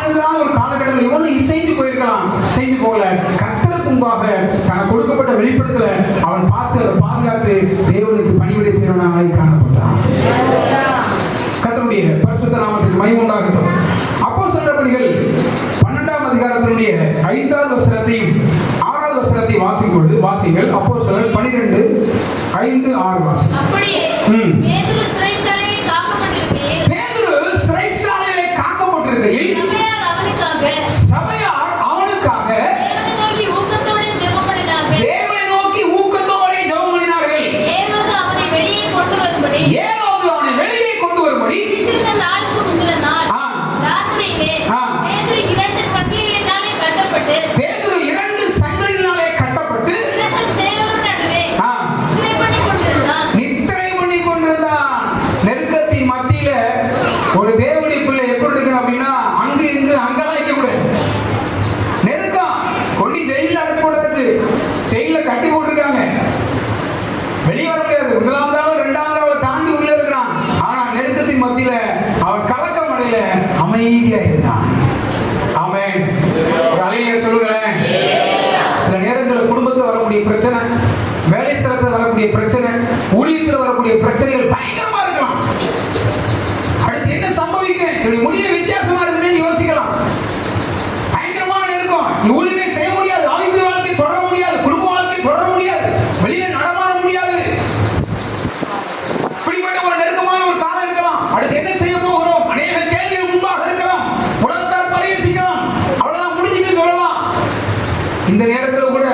ஒரு காலகட்டத்தில் இவனும் இசைந்து போயிருக்கலாம், இசைந்து போகல. கர்த்தருக்கு முன்பாக தனக்கு கொடுக்கப்பட்ட வெளிப்படுத்தல அவன் பார்த்து அதை பாதுகாத்து தேவனுக்கு பணிவிடை செய்வனாய் காணப்பட்டான். கர்த்தருடைய பரிசுத்த நாமத்துக்கு மகிமை உண்டாகட்டும். அப்போஸ்தலர் பணிகள் 12ஆம் அதிகாரத்தினுடைய 5வது வசனத்தையும் 6வது வசனத்தை வாசிங்கள். அப்போஸ்தலர் 12 5 6 வாசி. அப்படியே பேதுரு சிறைச்சாலையிலே காக்கப்பட்டிருக்கையில் சபையார் அவனுக்காக தேவனை நோக்கி ஊக்கத்தோடு ஜெபம் பண்ணினார்கள். ஏரோது அவனை வெளியே கொண்டு வரும்படி சித்திர நாளுக்கு முந்தின நாள் ராத்திரியிலே பேதுரு 2 சங்கிலிகளினாலே கட்டப்பட்டு 2 சங்கிலிகளினாலே கட்டப்பட்டு 2 சேவகர் நடுவே நித்திரை பண்ணி கொண்டிருந்தான். நெருக்கத்தின் மத்தியில ஒரு தேவனுடைய பிள்ளை எப்படி இருக்கு அப்படின்னா பாதையில அமைதியா இருந்தான். ஆமென். ஒரு அலையில சொல்லுங்களேன். சில நேரங்களில் குடும்பத்தில் வரக்கூடிய பிரச்சனை, வேலை ஸ்தலத்தில் வரக்கூடிய பிரச்சனை, ஊழியத்தில் வரக்கூடிய பிரச்சனைகள் பயங்கரமா இருக்கலாம். அடுத்து என்ன சம்பவிக்கும், இப்படி முடிய வித்தியாசமா இருக்குன்னு யோசிக்கலாம். பயங்கரமான இருக்கும். நீ ஊழியமே செய்ய முடியாது, ஆவிக்குரிய வாழ்க்கை தொடர முடியாது, குடும்ப வாழ்க்கை தொடர முடியாது, வெளியே நடமாட முடியாது. இப்படிப்பட்ட ஒரு நெருக்கமான ஒரு காலம் இருக்கலாம். அடுத்து என்ன செய்ய போகிறோம், அநேக கேள்விகள் முன்பாக இருக்கலாம். உலகத்தார் பரிகசிக்கலாம், அவ்வளவுதான் முடிஞ்சுட்டு சொல்லலாம். இந்த நேரத்தில் கூட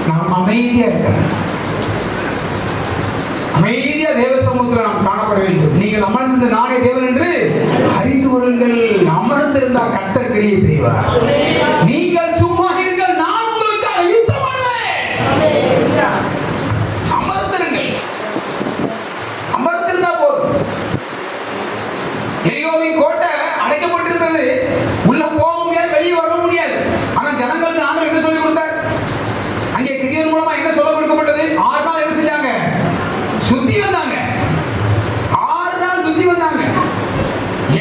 நாம் அமைதியா இருக்கலாம். அமைதியா தேவ சமூகத்தில் நாம் காணப்பட வேண்டும். நீங்கள் அமர்ந்து நானே தேவன் என்று அறிந்து கொள்ளுங்கள். அமர்ந்திருந்தால் கர்த்தர் கிரியை செய்வார். நீங்கள் சும்மா இருங்கள், நான் உங்களுக்காக யுத்தம் பண்ணுவேன். அமர்ந்திருங்கள். அமர்ந்திருந்தா போதும். எரிகோவின் கோட்டை அடைக்கப்பட்டிருந்தது. உள்ள போக முடியாது, வெளியே வர முடியாது. ஆனா ஜனங்களுக்கு ஆண்டவர் என்ன சொல்லி கொடுத்தார்? அங்கே கிதியோன் மூலமா என்ன சொல்ல கொடுக்கப்பட்டது? 6 நாள் என்ன செஞ்சாங்க? சுத்தி வந்தாங்க. 6 நாள் சுத்தி வந்தாங்க.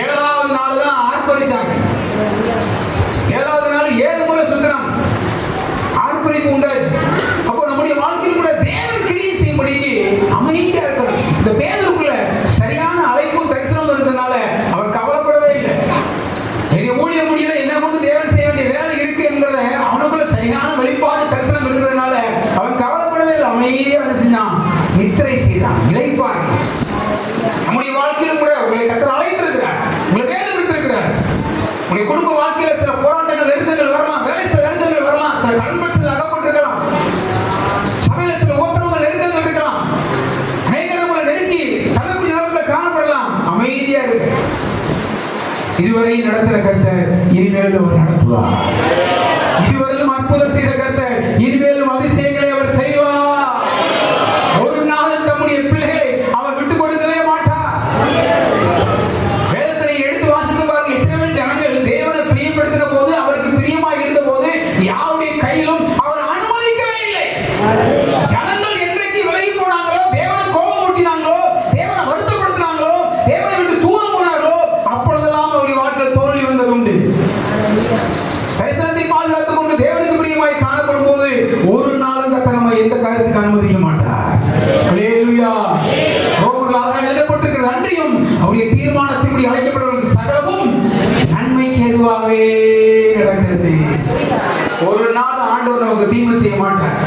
7வது நாள் தான் ஆர்ப்பரிச்சாங்க. 7வது நாள் 7 முறை சுத்தினாங்க. ஆர்ப்பரிப்பு உண்டாச்சு. அப்போ நம்முடைய வாழ்க்கையில் கூட தேவன் கிரியை செய்யும்படிக்கு அமைதியா இருக்கணும். இந்த பேருக்குள்ள சரியான அழைப்பு தரிசனம் இருந்ததுனால அவர் கவலைப்படவே இல்லை. என்னுடைய ஊழியம் முடியல, என்ன கொண்டு தேவன் செய்ய வேண்டிய வேலை இருக்கு என்கிறத அவனுக்குள்ள சரியான வெளிப்பாடு தரிசனம் இருந்ததுனால அவன் கவலைப்படவே இல்லை. அமைதியா என்ன செஞ்சான்? நித்திரை செய்தான், இளைப்பார். நம்முடைய வாழ்க்கையில் கூட உங்களை கர்த்தர் அழைத்திருக்கிறார், உங்களை வேதம் எடுத்திருக்கிறார். உங்களுடைய குடும்ப வாழ்க்கையில சில போராட்டங்கள், நெருக்கங்கள் வரலாம், வேலை சில நெருக்கங்கள் வரலாம், சில கண்பட்சத்தில் அகப்பட்டிருக்கலாம், சமையல சில ஓட்டங்கள் நெருக்கங்கள் இருக்கலாம், அநேகர் உங்களை நெருக்கி தள்ளக்கூடிய நிலத்தில் காணப்படலாம். அமைதியா இருக்கு. இதுவரை நடத்துகிற கர்த்தர் இனிமேலும் அவர் நடத்துவார். இதுவரையிலும் அற்புதம் செய்த கர்த்தர் இனிமேலும் அதிசயங்களை அவர் செய்வார். ஒரு நாள் தம்முடைய பிள்ளைகளை அவர் விட்டுக் கொடுக்கவே மாட்டார். வேதத்தை எடுத்து வாசித்து பாருங்க. இஸ்ரவேல் ஜனங்கள் தேவனை பிரியப்படுத்தின போது, அவருக்கு பிரியமாக இருந்த போது யாருடைய கையிலும் அவர் அனுமதிக்கவே இல்லை. ஜனங்கள் என்றைக்கு விலகி போனாங்களோ, தேவனை கோபம் ஊட்டினாங்களோ, தேவனை வருத்தப்படுத்தினாங்களோ, தேவனை விட்டு தூரம் போனார்களோ, அப்பொழுதெல்லாம் அவருடைய வாழ்க்கையில் தோல்வி வந்தது உண்டு. தரிசனத்தை பாதுகாத்துக் கொண்டு தேவனுக்கு பிரியமாய் காணப்படும் போது ஒரு நாளும் கர்த்தர் நம்ம எந்த காரியத்துக்கு அனுமதிக்க மாட்டார். அல்லேலூயா. ரோமர்கள் அதான் எழுதப்பட்டிருக்கிறது. அன்றியும் அவருடைய தீர்மானத்தின்படி அழைக்கப்பட்டவர்களுக்கு சகலமும் நன்மைக்கு ஏதுவாகவே நடக்கிறது. ஒரு நாள் ஆண்டவர் நமக்கு தீமை செய்ய மாட்டார்.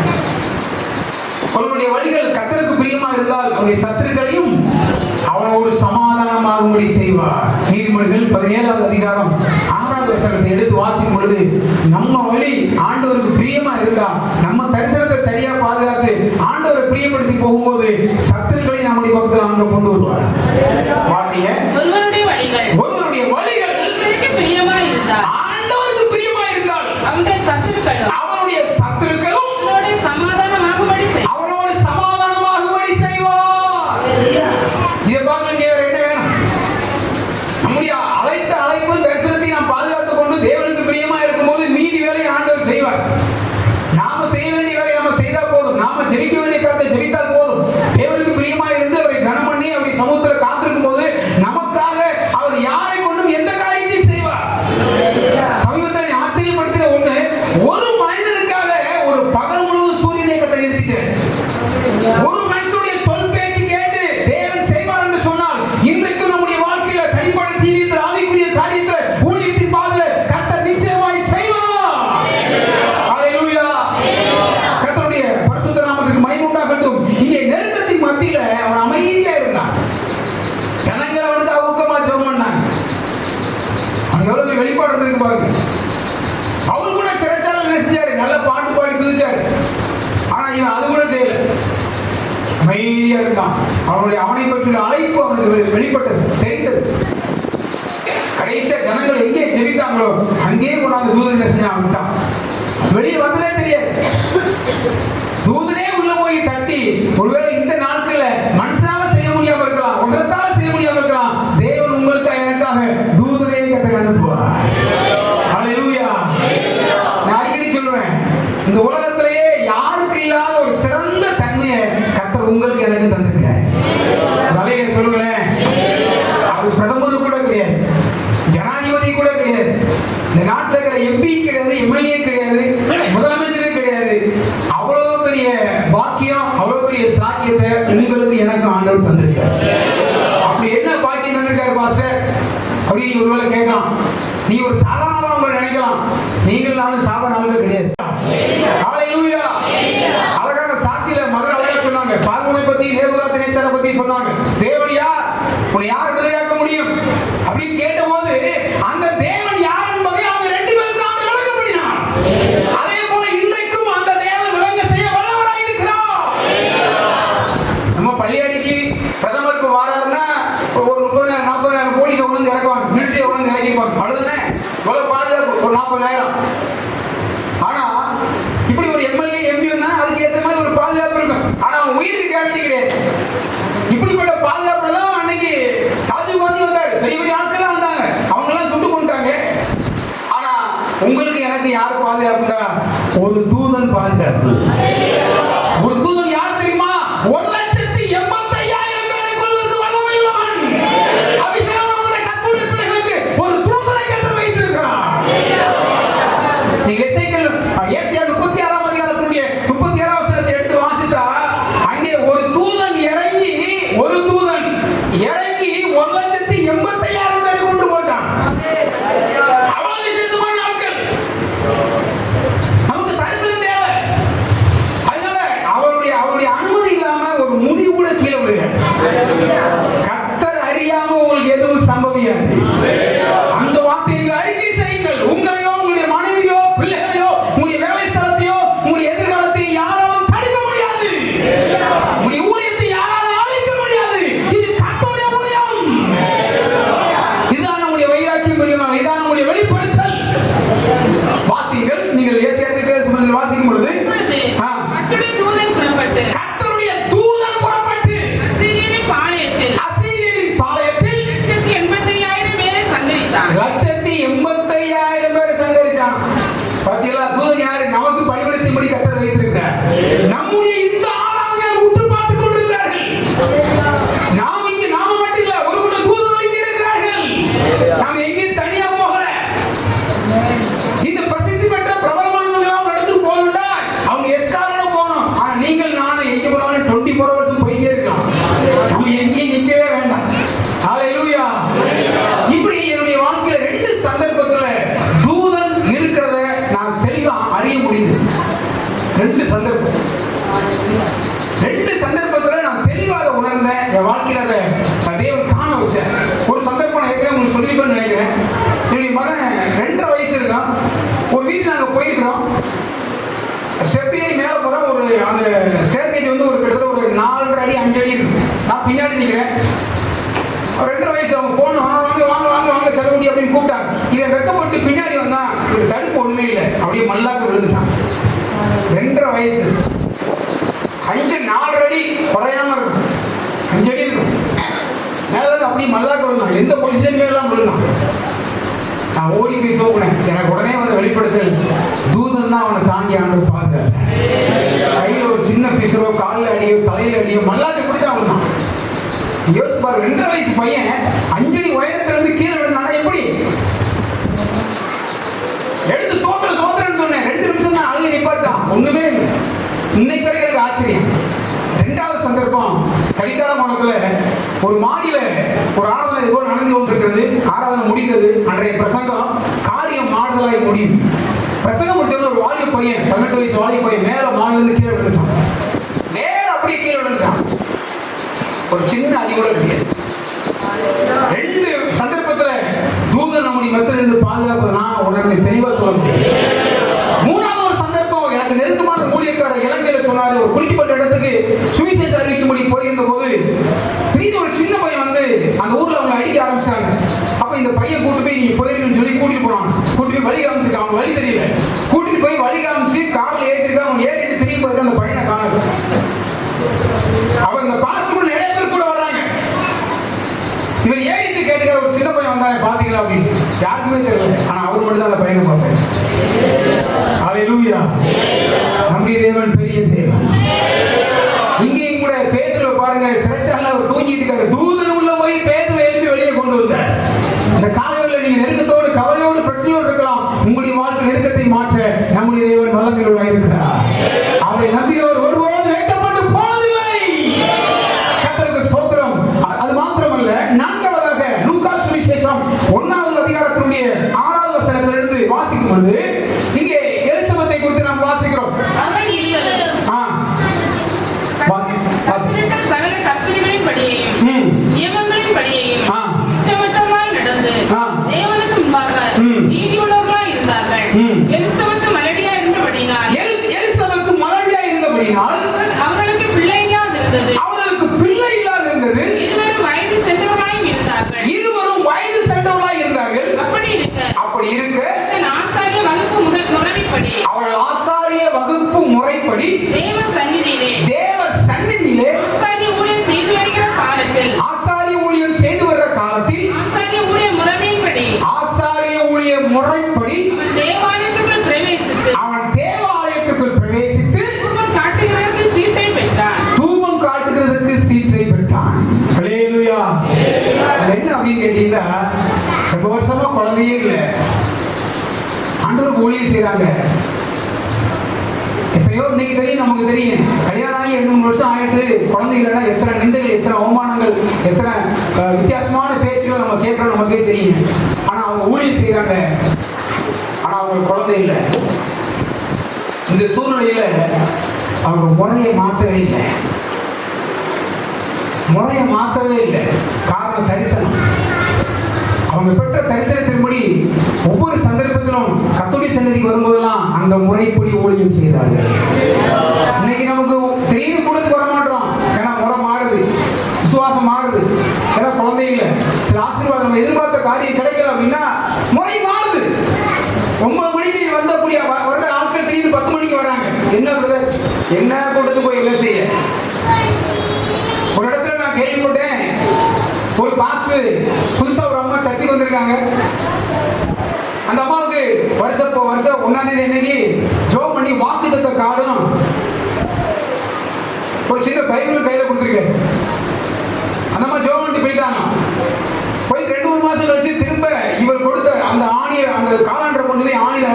அவருடைய வழிகள் கர்த்தருக்கு பிரியமா இருந்தால் அவருடைய சத்துருக்களையும் அவனோடு சமாதானமாகும்படி செய்வார். நீதிமொழிகள் 17வது அதிகாரம் 6வது வசனத்தை எடுத்து வாசிக்கும் பொழுது, நம்ம வழி ஆண்டவருக்கு பிரியமா இருந்தா, நம்ம தரிசனத்தை சரியா பாதுகாத்து ஆண்டவரை பிரியப்படுத்தி போகும்போது சத்துருக்களை நம்முடைய பக்கத்தில் ஆண்டவர் கொண்டு வருவார். வாசிங்க. ஒருவருடைய வழிகள் ஆண்டவருக்கு பிரியமா இருந்தால், ஆண்டவருக்கு பிரியமா இருந்தால் அவனுடைய சத்துருக்களும் அவனோடு சமாதானமாகும்படி செய்வார். இதை பார்க்க வேற என்ன வேணும்? நம்முடைய அழைத்த அழைப்பு தரிசனத்தை நாம் பாதுகாத்துக் கொண்டு தேவனுக்கு பிரியமா இருக்கும்போது மீதி வேலையை ஆண்டவர் செய்வார். நாம செய்ய வேண்டிய வேலையை நம்ம செய்தா போதும். நாம ஜெபிக்க வேண்டிய காரியத்தை ஜெபித்தால் போதும். தேவனுக்கு பிரியமா இருந்து அவரை கனம் பண்ணி அவருடைய சமூகத்தில் காத்திருக்கும் போது நமக்காக அவர் யாரை கொண்டும் எந்த காரியத்தையும் செய்வார். சமீபத்தில் ஆச்சரியப்படுத்தின ஒண்ணு, ஒரு மனிதனுக்காக ஒரு பகல் முழுவதும் சூரியனை கட்ட நிறுத்திட்டு ஒரு மனுஷனுடைய சொல் பேச்சு கேட்டு தேவன் செய்வார் என்று சொன்னால், இன்றைக்கு நம்முடைய வாழ்க்கையில தனிப்பட்ட ஜீவியத்தில் ஆவிக்குரிய காரியத்தில் ஊழியத்தின் பாதையில கர்த்தர் நிச்சயமாய் செய்வார். ஹல்லேலூயா. கர்த்தருடைய பரிசுத்த நாமத்துக்கு மகிமை உண்டாகட்டும். இங்கே நெருக்கத்தின் மத்தியில அவன் அமைதியா இருந்தான். ஜனங்கள் அவனுக்கு ஊக்கமா ஜெபம் பண்ணாங்க. அவன் எவ்வளவு வெளிப்பாடு இருக்கு பாருங்க. அவரு கூட சிறைச்சாலை என்ன செஞ்சாரு? நல்ல பாட்டு பாடி குதிச்சாரு. ஆனா இவன் அது கூட செய்யல. அமைதியா இருக்கான். அவனை பற்றிய அழைப்பு அவனுக்கு வெளிப்பட்டது, தெரிந்தது. கடைசியா ஜனங்கள் எங்கே ஜெபித்தாங்களோ அங்கேயே கொண்டாந்து தூதன் என்ன செஞ்சான்? வெளியே வந்ததே தெரியாது. தூதனே உள்ள போய் தட்டி, ஒருவேளை இந்த நாட்கள்ல மனுஷனால செய்ய முடியாம இருக்கலாம், உலகத்தால செய்ய முடியாம இருக்கலாம், தேவன் உங்களுக்காக எனக்காக தூதனே கர்த்தர் அனுப்புவார். ஹல்லேலூயா. நான் அடிக்கடி சொல்லுவேன், இந்த உலகத்திலேயே யாருக்கு இல்லாத ஒரு சிறந்த தன்மையை கர்த்தர் உங்களுக்கு எனக்கு தந்திருக்கார். சொல்லுங்களேன். எம்பி கிடையாது, எம்எல்ஏ கிடையாது, முதலமைச்சரே கிடையாது. அவ்வளவு பெரிய பாக்கியம், அவ்வளவு பெரிய சாக்கியத்தை உங்களுக்கு எனக்கு ஆண்டவர் தந்திருக்கார். அப்படி என்ன பாக்கியம் தந்திருக்காரு பாஸ்டர் அப்படின்னு நீங்க ஒருவேளை கேட்கலாம். நீ ஒரு சாதாரண உங்களை நினைக்கலாம். நீங்கள் நானும் சாதாரண ஆளுங்க கிடையாது. ஹல்லேலூயா. அழகான சாட்சியில மதுரை அழகா சொன்னாங்க. பார்வோனை பத்தி, நேபுகாத்நேச்சாரை பத்தி சொன்னாங்க. தேவன் யார்? உன்னை யார் விடுதலையாக்க முடியும் அப்படின்னு கேட்டபோது அந்த தேவன் யார் என்பதை அவங்க 2 பேருக்கு ஆண்டு விளங்கப்படுத்தினார். அதே போல இன்றைக்கும் அந்த தேவன் விளங்க செய்ய வல்லவராய் இருக்கிறார். நம்ம பள்ளியடிக்கு பிரதமருக்கு வாராருன்னா ஒரு 30,000-40,000 போலீஸ் ஒன்று இறக்குவாங்க, மிலிட்டரி ஒன்று இறக்கிப்பாங்க. அவ்வளவுதானே, எவ்வளவு பாதுகாப்பு? ஒரு 40,000. ஆனா இப்படி ஒரு எம்எல்ஏ எம்பி வந்தா அதுக்கு ஏற்ற மாதிரி ஒரு பாதுகாப்பு இருக்கும். ஆனா அவன் உயிருக்கு கேரண்டி கிடையாது. இப்படிப்பட்ட பாதுகாப்பு தான் அன்னைக்கு ராஜீவ் காந்தி வந்தாரு, பெரிய பெரிய ஆட்கள் வந்தாங்க, அவங்க எல்லாம் சுட்டு கொண்டாங்க. ஆனா உங்களுக்கு எனக்கு யார் பாதுகாப்பு? ஒரு தூதன் பாதுகாப்பு. ஒரு தூதன் யார் தெரியுமா? 1,85,000 பேரை கொல்வதற்கு வல்லமை உள்ளவன். அபிஷேகமுள்ள கர்த்தருடைய பிள்ளைகளுக்கு ஒரு தூதனை கர்த்தர் வைத்திருக்கிறார். நீங்க ஏசாயா 36ஆம் அதிகாரத்துடைய 37ஆம் வசனத்தை எடுத்து வாசித்தா அங்கே ஒரு தூதன் இறங்கி 1,85,000 பேரை கொண்டு போட்டான். அவ்வளவு விசேஷமான ஆட்கள். நமக்கு தரிசனம் தேவை. அதனால அவருடைய அனுமதி இல்லாம ஒரு முடி கூட கீழே விழுக. கர்த்தர் அறியாம உங்களுக்கு எதுவும் சம்பவியாது. அந்த வார்த்தையை அறிக்கை செய்யுங்கள். உங்களையோ, உங்களுடைய மனைவியோ, பிள்ளைகளையோ, உங்களுடைய வேலை ஸ்தலத்தையோ, உங்களுடைய எதிர்காலத்தை யாராலும் தடுக்க முடியாது. உங்களுடைய ஊழியத்தை யாராலும் அழிக்க முடியாது. இது கர்த்தருடைய ஊழியம். இதுதான் நம்முடைய வைராக்கியம், இதுதான் நம்முடைய வெளிப்படுத்தல். வாசிங்கள். நீங்கள் ஏசாயாவில் வாசிக்கும் பொழுது கர்த்தருடைய தூதன் புறப்பட்டு அசீரியரின் பாளையத்தில் 1,85,000 பேரை சங்கரித்தான். 1,85,000 பேரை சங்கரித்தான். பாத்தீங்களா? தூதன் யாரு? நமக்கு பணிவிடை செய்யும்படி கர்த்தர் வைத்திருக்கிறார். நம்முடைய இந்த ஆராதனையை உற்று பார்த்துக் கொண்டிருக்கிறார்கள். நாம மட்டும் இல்ல, ஒரு கூட்டம் தூதர்கள் இங்கே இருக்கிறார்கள். நாம் எங்கேயும் தனியா போகல. இந்த பிரசித்தி பெற்ற பிரபலமானவர்களாம் நடந்து போகணும்னா அவங்க எஸ்காரோட போகணும். ஆனா நீங்கள் நானும் எங்க போனாலும் 24 hours போயிட்டே இருக்கலாம். நம்ம எங்கேயும் நிக்கவே வேண்டாம். ஹல்லேலூயா. இப்படி என்னுடைய வாழ்க்கையில 2 சந்தர்ப்பத்துல தூதன் இருக்கிறத நான் தெளிவா அறிய முடியுது. 2 சந்தர்ப்பத்துல நான் தெளிவாக உணர்ந்தேன். என் வாழ்க்கையில அதை தேவன் காண வச்சேன். ஒரு சந்தர்ப்பம் நான் ஏற்கனவே உங்களுக்கு சொல்லிருப்பேன்னு நினைக்கிறேன். என்னுடைய மகன் 2.5 வயசு இருக்கான். ஒரு வீட்டுக்கு நாங்க போயிருக்கிறோம். ஸ்டெப் ஏறி மேல போறோம். ஒரு அந்த ஸ்டேர்கேஜ் வந்து ஒரு கிட்டத்தட்ட ஒரு 4.5 அடி 5 அடி இருக்கு. நான் பின்னாடி நிக்கிறேன். 2.5 வயசு அவங்க போனோம். வாங்க செலவுடி அப்படின்னு கூப்பிட்டாங்க. இவன் வெக்கப்பட்டு பின்னாடி வந்தான். ஒரு தடுப்பு ஒண்ணுமே இல்லை, அப்படியே மல்லாக்க விழுந்துட்டான். 2.5 வயசு. 4 அடி குறையாம இருக்கும், 5 அடி இருக்கும். மேல அப்படியே மல்லாக்க விழுந்தான். எந்த பொசிஷன் எல்லாம் விழுந்தான். நான் ஓடி போய் தூக்குனேன். எனக்கு உடனே வந்து வெளிப்படுத்தல், தூதன் தான் அவனை தாங்கி ஆண்டு பாருங்க. கையில ஒரு சின்ன பிசுறோ, காலில் அடியோ, தலையில அடியோ, மல்லாக்க இப்படிதான் விழுந்தான். யோசிச்சு பாரு, 2.5 வயசு பையன் 5 அடி உயரத்துல இருந்து கீழே விழுந்தானா எப்படி? எடுத்து சோதரன்னு சொன்னேன். 2 நிமிஷம் தான் அழுகி நிப்பாட்டான். ஒண்ணுமே இல்லை. இன்னைக்கு வரைக்கும் எனக்கு ஆச்சரியம். 2வது சந்தர்ப்பம் கடிகார மண்டலத்துல ஒரு மாடியில ஒரு ஆராதனை ஏதோ நடந்து கொண்டிருக்கிறது. ஆராதனை முடிக்கிறது. அன்றைய பிரசங்கம் காரியம் மாறுதலாய் முடியுது. பிரசங்கம் முடிச்சது ஒரு வாலிப பையன், 18 வயசு வாலிப பையன் மேல மாடில இருந்து கீழே விழுந்தான். நேரம் அப்படியே கீழே விழுந்தான். ஒரு சின்ன அடியோட இருக்கு. 2 சந்தர்ப்பத்துல தூதன் நம்முடைய மத்தியில் இருந்து பாதுகாப்பதுனா உடனே தெளிவா சொல்ல முடியும். 3வது ஒரு சந்தர்ப்பம், எனக்கு நெருக்கமான ஊழியக்காரர் இலங்கையில சொன்னாரு. ஒரு குறிப்பிட்ட இடத்துக்கு சுவிசேஷ அறிவிக்கும்படி போயிருந்த போது திடீர்னு ஒரு சின்ன பையன் வந்து அந்த ஊர்ல அவங்க அடிக்க ஆரம்பிச்சாங்க. அப்ப இந்த பையன் கூட்டு போய் நீங்க போயிருன்னு சொல்லி கூட்டிட்டு போனாங்க. கூட்டிட்டு போய் வழி காமிச்சிருக்காங்க. அவங்க வழி தெரியல. கூட்டிட்டு போய் வழி காமிச்சு கார்ல ஏற்றிருக்காங்க. அவங்க ஏறிட்டு திரும்பி பார்த்து அந்த பையனை காணல. அவன் இந்த பாஸ்போர்ட் நிறைய பேர் கூட வர்றாங்க. இவர் ஏறிட்டு கேட்டுக்கிற ஒரு சின்ன பையன் வந்தாங்க, பாத்தீங்களா அப்படின்னு. யாருக்குமே தெரியல. ஆனா அவர் மட்டும் தான் அந்த பையனை பார்த்தேன். ஹல்லேலூயா. நம்முடைய தேவன் பெரிய தேவன். இங்கேயும் கூட பேதுருவை பாருங்க, சிறைச்சாலையில அவர் தூங்கிட்டு இருக்காரு. தூதன் உள்ள போய் பேதுருவை எழுப்பி வெளியே கொண்டு வந்தார். இந்த காலையில் நீங்க நெருக்கத்தோடு, கவலையோடு, பிரச்சனையோடு இருக்கலாம். உங்களுடைய வாழ்க்கை 1வது அதிகாரத்தினுடைய 6வது வசனத்திலிருந்து வாசிக்கும் பொழுது இங்கே எலிசபெத்தை குறித்து நாம் வாசிக்கிறோம். அவள் இருவரும் கற்றுவிட்ட சகல கற்பனைகளின்படியையும் நியமங்களின்படியையும் திட்டவட்டமாய் நடந்து தேவனுக்கு முன்பாக நீதியுள்ளவர்களாய் இருந்தார்கள். எலிசபெத்து மலடியாய் இருந்தபடியினால் அவர்களுக்கு பிள்ளை இல்லாதிருந்தது. இருவரும் வயது சென்றவர்களாய் இருந்தார்கள். அப்படி இருக்க ஆசாரிய வகுப்பு முறைப்படி அவர்கள் ஆசாரிய வகுப்பு முறைப்படி தேவ சந்நிதியிலே ஆசாரிய ஊழியம் செய்து வருகிற காலத்தில் ஆசாரிய ஊழிய முறைமையின்படி அவன் தேவாலயத்துக்குள் பிரவேசித்து தூபம் காட்டுகிறதற்கு சீட்டை பெற்றான். ஹல்லேலூயா. என்ன அப்படின்னு கேட்டீங்கன்னா, ரொம்ப வருஷமா குழந்தையே இல்லை, ஆண்டவருக்கு ஊழியம் செய்றாங்க. எத்தனையோ இன்னைக்கு தெரியும், நமக்கு தெரியும். கல்யாணம் ஆகி 2-3 வருஷம் ஆயிட்டு குழந்தை இல்லைன்னா எத்தனை நிந்தைகள், எத்தனை அவமானங்கள், எத்தனை வித்தியாசமான பேச்சுகள் நம்ம கேட்கறோம், நமக்கே தெரியும். ஆனா அவங்க ஊழியம் செய்றாங்க, ஆனா அவங்க குழந்தை இல்லை. இந்த சூழ்நிலையில அவங்க முறையை மாற்றவே இல்லை. காரணம் தரிசனம். அவங்க பெற்ற தரிசனத்தின்படி ஒவ்வொரு சந்தர்ப்பத்திலும் கர்த்தருடைய சன்னதிக்கு வரும்போதெல்லாம் அந்த முறைப்படி ஊழியம் செய்தார்கள். இன்னைக்கு நமக்கு திடீர்னு கூடத்துக்கு வர மாட்டோம், ஏன்னா முறை மாறுது, விசுவாசம் மாறுது. சில குழந்தைகள சில ஆசீர்வாதம் நம்ம எதிர்பார்த்த காரியம் கிடைக்கல அப்படின்னா முறை மாறுது. 9 மணிக்கு வந்தக்கூடிய வருட ஆட்கள் திடீர்னு 10 மணிக்கு வராங்க. என்ன கூட்டத்துக்கு போய் என்ன செய்ய? ஒரு இடத்துல நான் கேள்விப்பட்டேன், ஒரு பாஸ்டர் புதுசா ஒரு அம்மா சர்ச்சுக்கு வந்திருக்காங்க. அந்த அம்மாவுக்கு வருஷம் 1ஆம் தேதி அன்னைக்கு ஜோம் பண்ணி வாக்குத்தத்த கார்டும் ஒரு சின்ன பைபிள் கையில கொடுத்துருக்காரு. அந்த அம்மா ஜோம் பண்ணி போயிட்டாங்க. போய் 2-3 மாசம் கழிச்சு திரும்ப இவர் கொடுத்த அந்த ஆணியை, அந்த காலாண்டரை கொண்டு போய் ஆணியில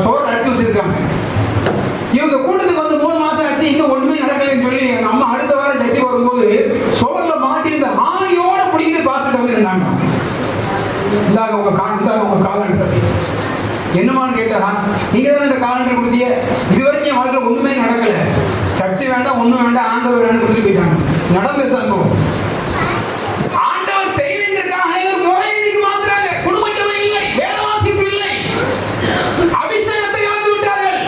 சோறு அடிச்சு வச்சிருக்காங்க. இவங்க கூட்டத்துக்கு வந்து 3 மாசம் ஆச்சு, இன்னும் ஒண்ணுமே நடக்கலைன்னு சொல்லி நம்ம அடுத்த வாரம் சர்ச்சுக்கு வரும்போது சோறுல மாட்டி இந்த ஆணியோட பிடிக்கிட்டு பாஸ்டர் வந்து நின்னாங்க. இந்தாங்க உங்க காலாண்டர். என்னமான்னு கேட்டா, நீங்க தானே இந்த காலாண்டர் கொடுத்தீங்க, இதுவரைக்கும் என் வாழ்க்கையில் ஒண்ணுமே நடக்கல, சர்ச்சு வேண்டாம், ஒண்ணும் வேண்டாம், ஆண்டவர் வேண்டாம் கொடுத்து போயிட்டாங்க. நடந்த சம்பவம். ஆண்டவர் செய்திருக்காங்க, முறையீடு மாத்துறாங்க, குடும்பத்தில் இல்லை, வேத வாசிப்பு இல்லை, அபிஷேகத்தை இழந்து விட்டார்கள்.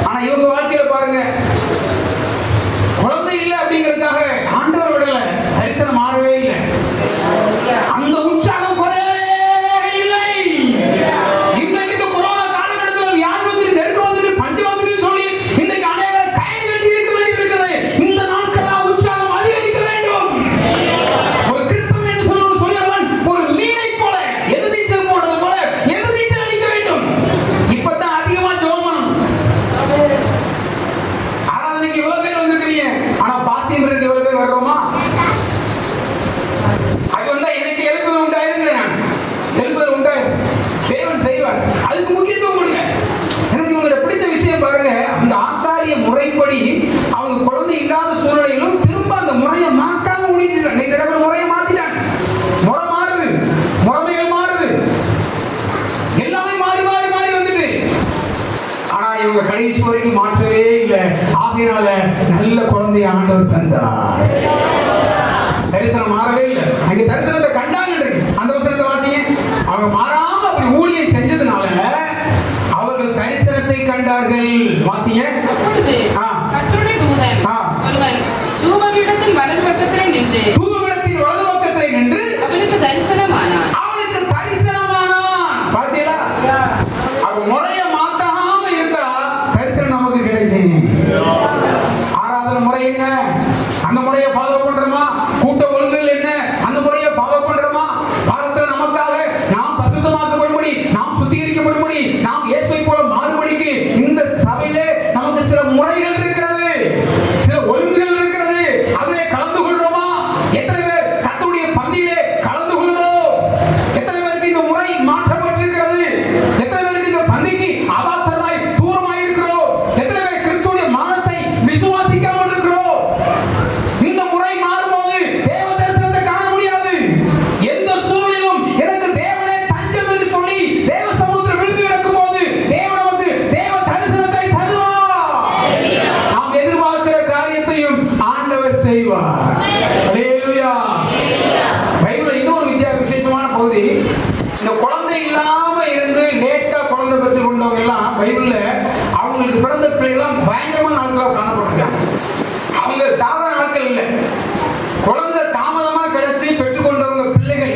ஆனா இவங்க வாழ்க்கையில பாருங்க, குழந்தை இல்லை அப்படிங்கிறதுக்காக ஆண்டவர் விடல, தரிசனம் மாறவே இல்லை, அந்த உற்சாகம் குறையவே இல்லை. இன்னைக்கு இந்த கொரோனா காலகட்டத்தில் வியாதி வந்து, நெருக்கம் வந்து, பஞ்சம் வந்து சொல்லி இன்னைக்கு அநேக கயிறு கட்டி இருக்க வேண்டியது இருக்குது. இந்த நாட்கள் உற்சாகம் அதிகரிக்க வேண்டும். ஒரு கிறிஸ்தவன் என்று சொல்லுகிறவன் ஒரு மீனை போல, எதிர்நீச்சல் போடுறது போல எதிர்நீச்சல் அடிக்க வேண்டும். இப்பதான் அதிகமா ஜெபம். ஆராதனைக்கு இவ்வளவு பேர் வந்துருக்கீங்க, ஆனா பாசின்றதுக்கு இவ்வளவு பேர் வர்றோமா? அது வந்தா எனக்கு எழுப்புதல் உண்டாயிருக்கிறேன், எழுப்புதல் உண்டாயிரும், தேவன் செய்வார். அதுக்கு முக்கியத்துவம் கொடுங்க. எனக்கு உங்களை பிடிச்ச விஷயம் பாருங்க, அந்த ஆசாரிய முறைப்படி அவங்க குழந்தை இல்லாத சூழ்நிலையிலும் திரும்ப அந்த முறையை மாற்றாம முடிஞ்சிட்டாங்க. இந்த தடவை முறையை மாத்திட்டாங்க. முறை மாறுது, முறைமைகள் மாறுது, எல்லாமே மாறி மாறி மாறி வந்துட்டு, ஆனா இவங்க கடைசி வரைக்கும் மாற்றவே இல்லை. ஆகையினால நல்ல குழந்தைய ஆண்டவர் தந்தார். தரிசனம் மாறவே இல்லை. அங்க தரிசனத்தை கண்டாங்க. அந்த வசனத்தை வாசிங்க. அவங்க மாறாம அப்படி ஊழியம் செஞ்சதுனால அவர்கள் தரிசனத்தை கண்டார்கள். வாசிங்க. கர்த்தருடைய தூதன் ஒருவன் தூபபீடத்தின் வலது பக்கத்திலே நின்று அவனுக்கு தரிசனமானான். பாத்தீங்களா? அவ முறைய மாத்தாம இருக்கா, தரிசனம் நமக்கு கிடைக்கும். ஆராதனை முறை என்ன, அந்த முறையை ஃபாலோ பண்றோமா? கூட்ட ஒழுங்குகள் என்ன, அந்த முறையை ஃபாலோ பண்றோமா? பாரதத்தில் நமக்காக நாம் பரிசுத்தமாக்கப்படும்படி, நாம் சுத்திகரிக்கப்படும்படி, நாம் இயேசுவை போல மாறுபடிக்கு இந்த சபையிலே நமக்கு சில முறைகள் இருக்கிறது, சில ஒழுங்குகள் இருக்கிறது. அதிலே கலந்து கொள்றோமா? எத்தனை குழந்தை இல்லாம இருந்து லேட்டா குழந்தை பெற்று கொண்டவங்க எல்லாம் பைபிள்ல அவங்களுக்கு பிறந்த பிள்ளைகள்லாம் பயங்கரமான நாட்களாக காணப்படுறாங்க. அவங்க சாதாரண நாட்கள் இல்லை. குழந்தை தாமதமா கிடைச்சி பெற்றுக்கொண்டவங்க பிள்ளைகள்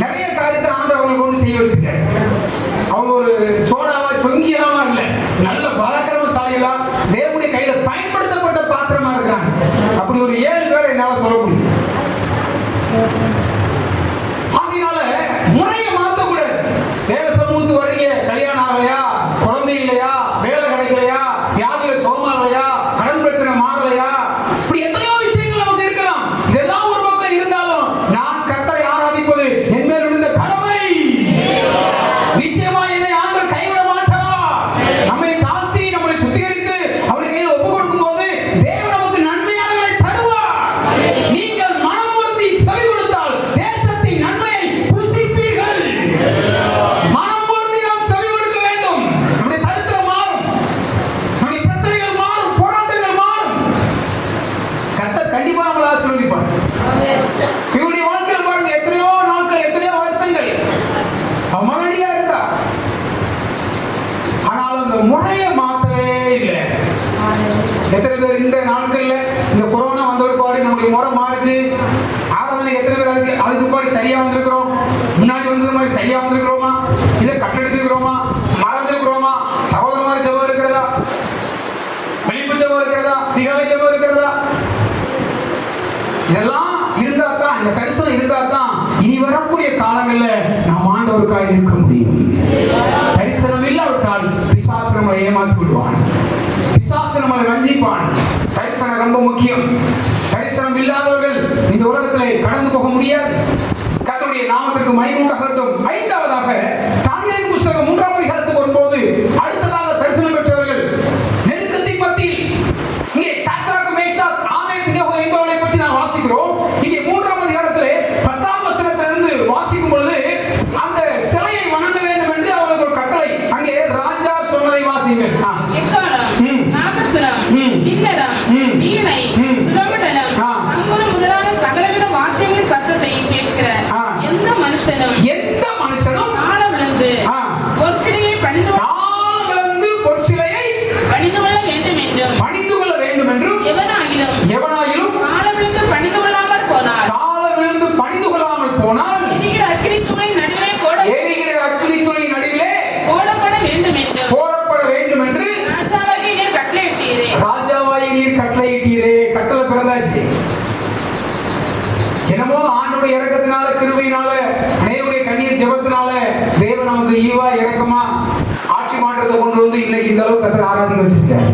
நிறைய காரியத்தை ஆண்டவர் அவங்களை கொண்டு செய்ய வச்சிருக்காரு. அவங்க ஒரு சோடாவா சொங்கியாவா இல்லை, நல்ல பலக்கிரமசாலிகளா தேவனுடைய கையில பயன்படுத்தப்பட்ட பாத்திரமா இருக்கிறாங்க. அப்படி ஒரு 7 பேரை என்னால சொல்ல முடியும். ஆகையினால முறையை மாற்றக்கூடாது. தேவ சமூகத்துக்கு வரீங்க, கல்யாணம் ஆகலையா, குழந்தை இல்லையா, வேலை கிடைக்கலையா, வியாதியில சோமாலையா, கடன் பிரச்சனை மாறலையா, இப்படி எத்தனையோ விஷயங்கள் நமக்கு இருக்கலாம். இதெல்லாம் ஒரு பக்கம் இருந்தாலும் நான் கர்த்தரை ஆராதிப்பது என் மேல் விழுந்த கடமை. நிச்சயமா என்னை ஆண்டவர் கைவிட மாட்டார். நம்மை தாழ்த்தி நம்மளை சுத்திகரித்து அவருடைய கையில் ஒப்பு கொடுக்கும் போது தேவன் நமக்கு நன்மையானவர்களை தருவார். நீங்கள் மனம் பொருந்தி செவி கொடுத்தால் தேசத்தின் நன்மையை புசிப்பீர்கள். மனம் பொருந்தி நாம் செவி கொடுக்க வேண்டும். நம்முடைய தரித்திரம் மாறும், நம்முடைய பிரச்சனைகள் மாறும், போராட்டங்கள் மாறும். கர்த்தர் கண்டிப்பா நம்மளை ஆசீர்வதிப்பார். இவருடைய வாழ்க்கையில் பாருங்க, எத்தனையோ நாட்கள், எத்தனையோ வருஷங்கள் மகடியா இருந்தா, ஆனால் அந்த முறையை மாற்றவே இல்லை. எத்தனை பேர் இந்த நாட்கள்ல இந்த கொரோனா வந்த பாடு நம்முடைய முறை மாறிச்சு. ஆராதனை எத்தனை பேர் அதுக்கு பாடு சரியா வந்திருக்கிறோம்? முன்னாடி வந்தது மாதிரி சரியா வந்திருக்கிறோமா, இல்ல கட்டடிச்சிருக்கிறோமா, மறந்துருக்கிறோமா? சகோதர மாதிரி ஜபம் இருக்கிறதா, வெளிப்பு ஜபம் இருக்கிறதா, நிகழ்ச்சி ஜபம் இருக்கிறதா? இதெல்லாம் இருந்தா தான், இந்த தரிசனம் இருந்தா தான் இனி வரக்கூடிய காலங்கள்ல நாம் ஆண்டவருக்காக இருக்க முடியும். தரிசனம் இல்லாவிட்டால் பிசாசு நம்மளை ஏமாற்றி விடுவான், பிசாசு நம்மளை வஞ்சிப்பான். தரிசனம் ரொம்ப முக்கியம். தரிசனம் இல்லாதவர்கள் இந்த உலகத்திலே கடந்து போக முடியாது. கர்த்தருடைய நாமத்திற்கு மகிமை உண்டாகட்டும். 5வதாக தானியேல் புத்தகம் 3ஆம் அதிகாரத்துக்கு வரும்போது அடுத்ததாக தரிசனம் பெற்றவர்கள் நெருக்கத்தின் மத்தியில் இங்கே சாத்ராக், மேஷாக், ஆபேத்நேகோ என்பவர்களை பற்றி நாம் வாசிக்கிறோம். இங்கே 3ஆம் அதிகாரத்திலே 10ஆம் வசனத்திலிருந்து வாசிக்கும் பொழுது அந்த சிலையை வணங்க வேண்டும் என்று அவர்களுக்கு ஒரு கட்டளை. அங்கே ராஜா சொன்னதை வாசிங்கள். எக்காளம், நாகஸ்வரம், கின்னரம், வீணை, சுரமண்டலம், அங்குலம் முதலான சகலவித வாத்தியங்களின் சத்தத்தை கேட்கிற எந்த மனுஷனும் கால விழுந்து பொற்சிலையை பணிந்து கொள்ள வேண்டும் என்றும் எவனாயிலும் கால விழுந்து பணிந்து கொள்ளாமல் போனால் எரிகிற அக்கினி சூளையின் நடுவிலே போடப்பட வேண்டும் என்று ராஜாவாகிய நீர் கட்டளையிட்டீரே. கட்டளை பிறந்தாச்சு. என்னமோ ஆண்டவருடைய இரக்கத்தினால, கிருபையினால, அநேகருடைய கண்ணீர் ஜெபத்தினால தேவன் நமக்கு ஈவா இரக்கமா ஆட்சி மாற்றத்தை கொண்டு வந்து இன்னைக்கு இந்த அளவுக்கு கர்த்தர் ஆராதிக்க வச்சிருக்கார்.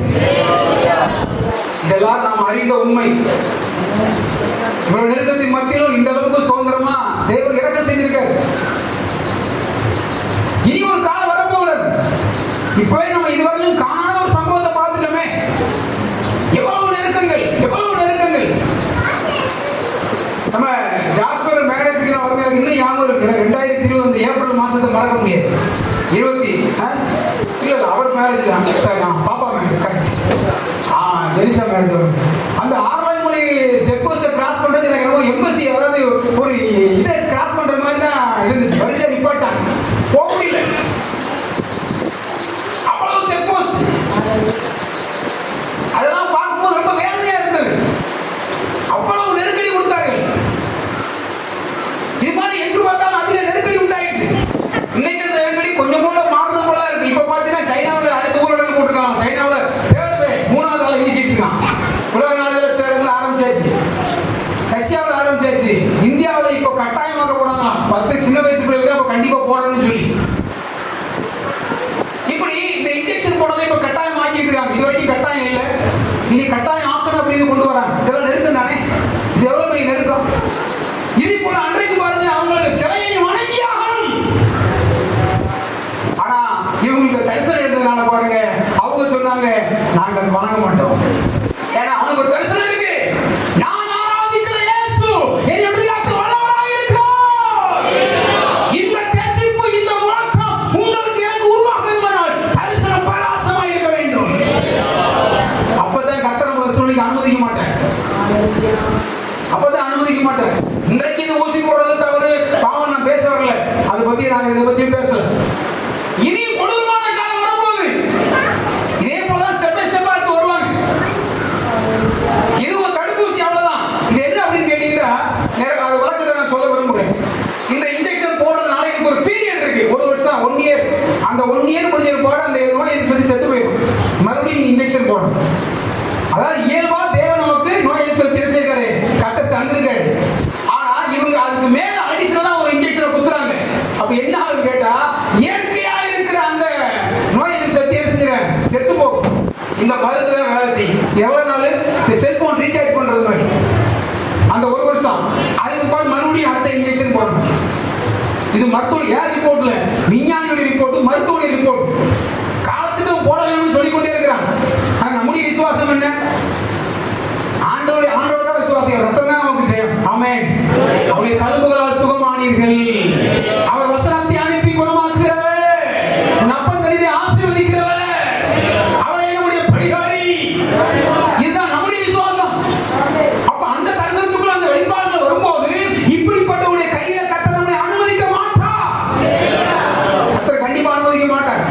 இதெல்லாம் நாம் அறிந்த உண்மை. இவ்வளவு நெருக்கத்தின் மத்தியிலும் இந்த அளவுக்கு சுதந்திரமா தேவன் இரக்கம் செய்திருக்கார். இனி ஒரு காலம் வரப்போகிறது. இப்பவே நம்ம இதுவரையிலும் காணாத ஒரு சம்பவத்தை பார்த்துட்டோமே. எவ்வளவு நெருக்கங்கள், எவ்வளவு நெருக்கங்கள். நம்ம ஜாஸ்பர் மேரேஜுக்கு நான் வந்து இன்னும் ஞாபகம் இருக்கு. 2020 ஏப்ரல் மாசத்தை மறக்க முடியாது. 20 இல்ல அவர் மேரேஜ் தான். சரி, பாப்பா மேரேஜ் கரெக்ட். ஜெனிசா மேரேஜ். அந்த ஆர்வாய்மொழி செக் போஸ்டை கிராஸ் பண்றது எனக்கு ரொம்ப எம்பசி, அதாவது ஒரு இதை கிராஸ் பண்ற மாதிரி தான் இருந்துச்சு. வரிசையா நிப்பாட்டாங்க, போக முடியல. அவ்வளவு செக் போஸ்ட். அதெல்லாம் பார்க்கும்போது ரொம்ப வேதனையா இருந்தது. அவ்வளவு நெருக்கடி கொடுத்தார்கள். இது மாதிரி எங்கு பார்த்தாலும் அதிக நெருக்கடி உண்டாயிட்டு. இன்னைக்கு அந்த நெருக்கடி கொஞ்சம் கூட மாறுறது போல இருக்கு. இப்ப பாத்தீங்கன்னா சைனாவில் அடுத்த ஊரடங்கு போட்டுருக்காங்க. சைனாவில் 3வது ஆளை வீசிட்டு இருக்கான். உலக நாடுகள் சில இடத்துல ஆரம்பிச்சாச்சு, ரஷ்யாவில் ஆரம்பிச்சாச்சு, இந்தியாவில் இப்போ கட்டாயமாக போனாங்க. 10 சின்ன வயசு பிள்ளைகளுக்கு அப்ப கண்டிப்பா போடணும்னு சொல்லி இப்படி இந்த இன்ஜெக்ஷன் போடுறதை இப்ப கட்டாயம் ஆக்கிட்டு இருக்காங்க. இது வரைக்கும் கட்டாயம் இல்லை, இனி கட்டாயம் ஆக்கணும் அப்படின்னு கொண்டு வராங்க. இதெல்லாம் நெருக்கம் தானே? இது எவ்வளவு பெரிய நெருக்கம். இது போல அன்றைக்கு பாருங்க, அவங்களுக்கு சிலையை வணங்கி ஆகணும். ஆனா இவங்களுக்கு தரிசனம் எடுத்ததுனால பாருங்க, அவங்க சொன்னாங்க நாங்கள் வணங்க மாட்டோம். ஏன்னா அவனுக்கு ஒரு தரிசனம் இருக்கு. நான் ஆராதிக்கிற இயேசு என் எதிராக வல்லவராக இருக்கிறார். இந்த கட்சிப்பு, இந்த முழக்கம் உங்களுக்கு எனக்கு உருவாக வேண்டுமானால் தரிசனம் பிரகாசமாக இருக்க வேண்டும். அப்பதான் கர்த்தர் உங்களை சொல்லி அனுமதிக்க மாட்டேன். நான் இதை பத்தி பேசல. இனி கொடூரமான காலம் வரும்போது இதே போலதான் ஸ்டெப் பை ஸ்டெப்பா எடுத்து வருவாங்க. இது ஒரு தடுப்பூசி, அவ்வளவுதான். இது என்ன அப்படின்னு கேட்டீங்கன்னா, அது விளக்கத்தை நான் சொல்ல விரும்புகிறேன். இந்த இன்ஜெக்ஷன் போடுறதுனால இதுக்கு ஒரு பீரியட் இருக்கு, 1 வருஷம், 1 இயர். அந்த 1 இயர் முடிஞ்சிருப்பாடு அந்த நோய் எதிர்ப்பு செத்து போயிடும். மறுபடியும் இன்ஜெக்ஷன் போடணும். அதாவது இயல்பா தேவன் நமக்கு நோய் எதிர்ப்பு தெரிஞ்சிருக்காரு, கட்ட தந்திருக்காரு. ஆனா இவங்க அதுக்கு மேல அடிஷனலா ஒரு இன்ஜெக்ஷனை குத்துறாங்க. அப்ப என்ன ஆகும் கேட்டா, இயற்கையா இருக்கிற அந்த நோய் எதிர்ப்பு சக்தியை செத்து போகும். இந்த மருந்து தான் வேலை செய்யும். எவ்வளவு நாள்? இந்த செல்போன் ரீசார்ஜ் பண்றது மாதிரி அந்த 1 வருஷம். அதுக்கு பாடு மறுபடியும் அடுத்த இன்ஜெக்ஷன் போடணும். இது மருத்துவ யார் ரிப்போர்ட்ல, விஞ்ஞானியுடைய ரிப்போர்ட், மருத்துவடைய ரிப்போர்ட். காலத்துக்கு போடலாம்னு சொல்லிக்கொண்டே இருக்கிறாங்க. ஆனா நம்முடைய விசுவாசம் என்ன? ஆண்டோட தான் விசுவாசம். ரத்தம் தான் நமக்கு ஜெயம். ஆமென். அவருடைய தழும்புகளால் சுகமானீர்கள். அவர் வசனத்தை அனுப்பி குணமாக்குகிறவர், உன் அப்பந்தரிதை ஆசீர்வதிக்கிறவர், அவரே நம்முடைய பரிகாரி. இதுதான் நம்முடைய விசுவாசம். அப்ப அந்த தரிசனத்துக்குள்ள அந்த வெளிப்பாடுகள் வரும்போது இப்படிப்பட்டவருடைய கையில கர்த்தர் நம்மை அனுமதிக்க மாட்டார். கர்த்தர் கண்டிப்பா அனுமதிக்க மாட்டார்.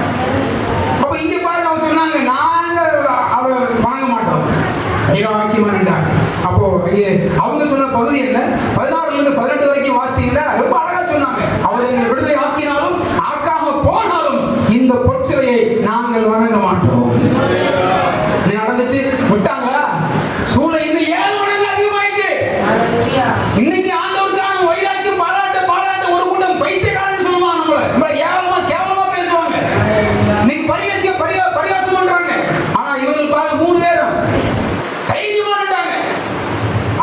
அப்ப இங்க பாருங்க, அவங்க சொன்னாங்க நாங்க அவரை வாங்க மாட்டோம், ஐயாக்கியமாண்டார். அப்போ அவங்க சொன்ன பகுதி என்ன? 16 இருந்து 18 வரைக்கும் வாசிங்கன்னா ரொம்ப அழகா சொன்னாங்க. அவர் எங்களை விடுதலை ஆக்கினாலும் ஆக்காம போனாலும் இந்த பொற்சிலையை நாங்கள் வணங்க மாட்டோம். நடந்துச்சு, விட்டாங்களா? சூளை இன்னும் 7 மடங்கு அதிகமாயிட்டு. இன்னைக்கு ஆண்டவருக்கான வைராக்கியம் பாராட்ட ஒரு கூட்டம் பைத்தியக்காரன்னு சொல்லுவாங்க. நம்மள ஏவலமா கேவலமா பேசுவாங்க. இன்னைக்கு பரிகாசம் பண்றாங்க. ஆனா இவங்க பாருங்க 3 பேரும் தைரியமா இருந்தாங்க.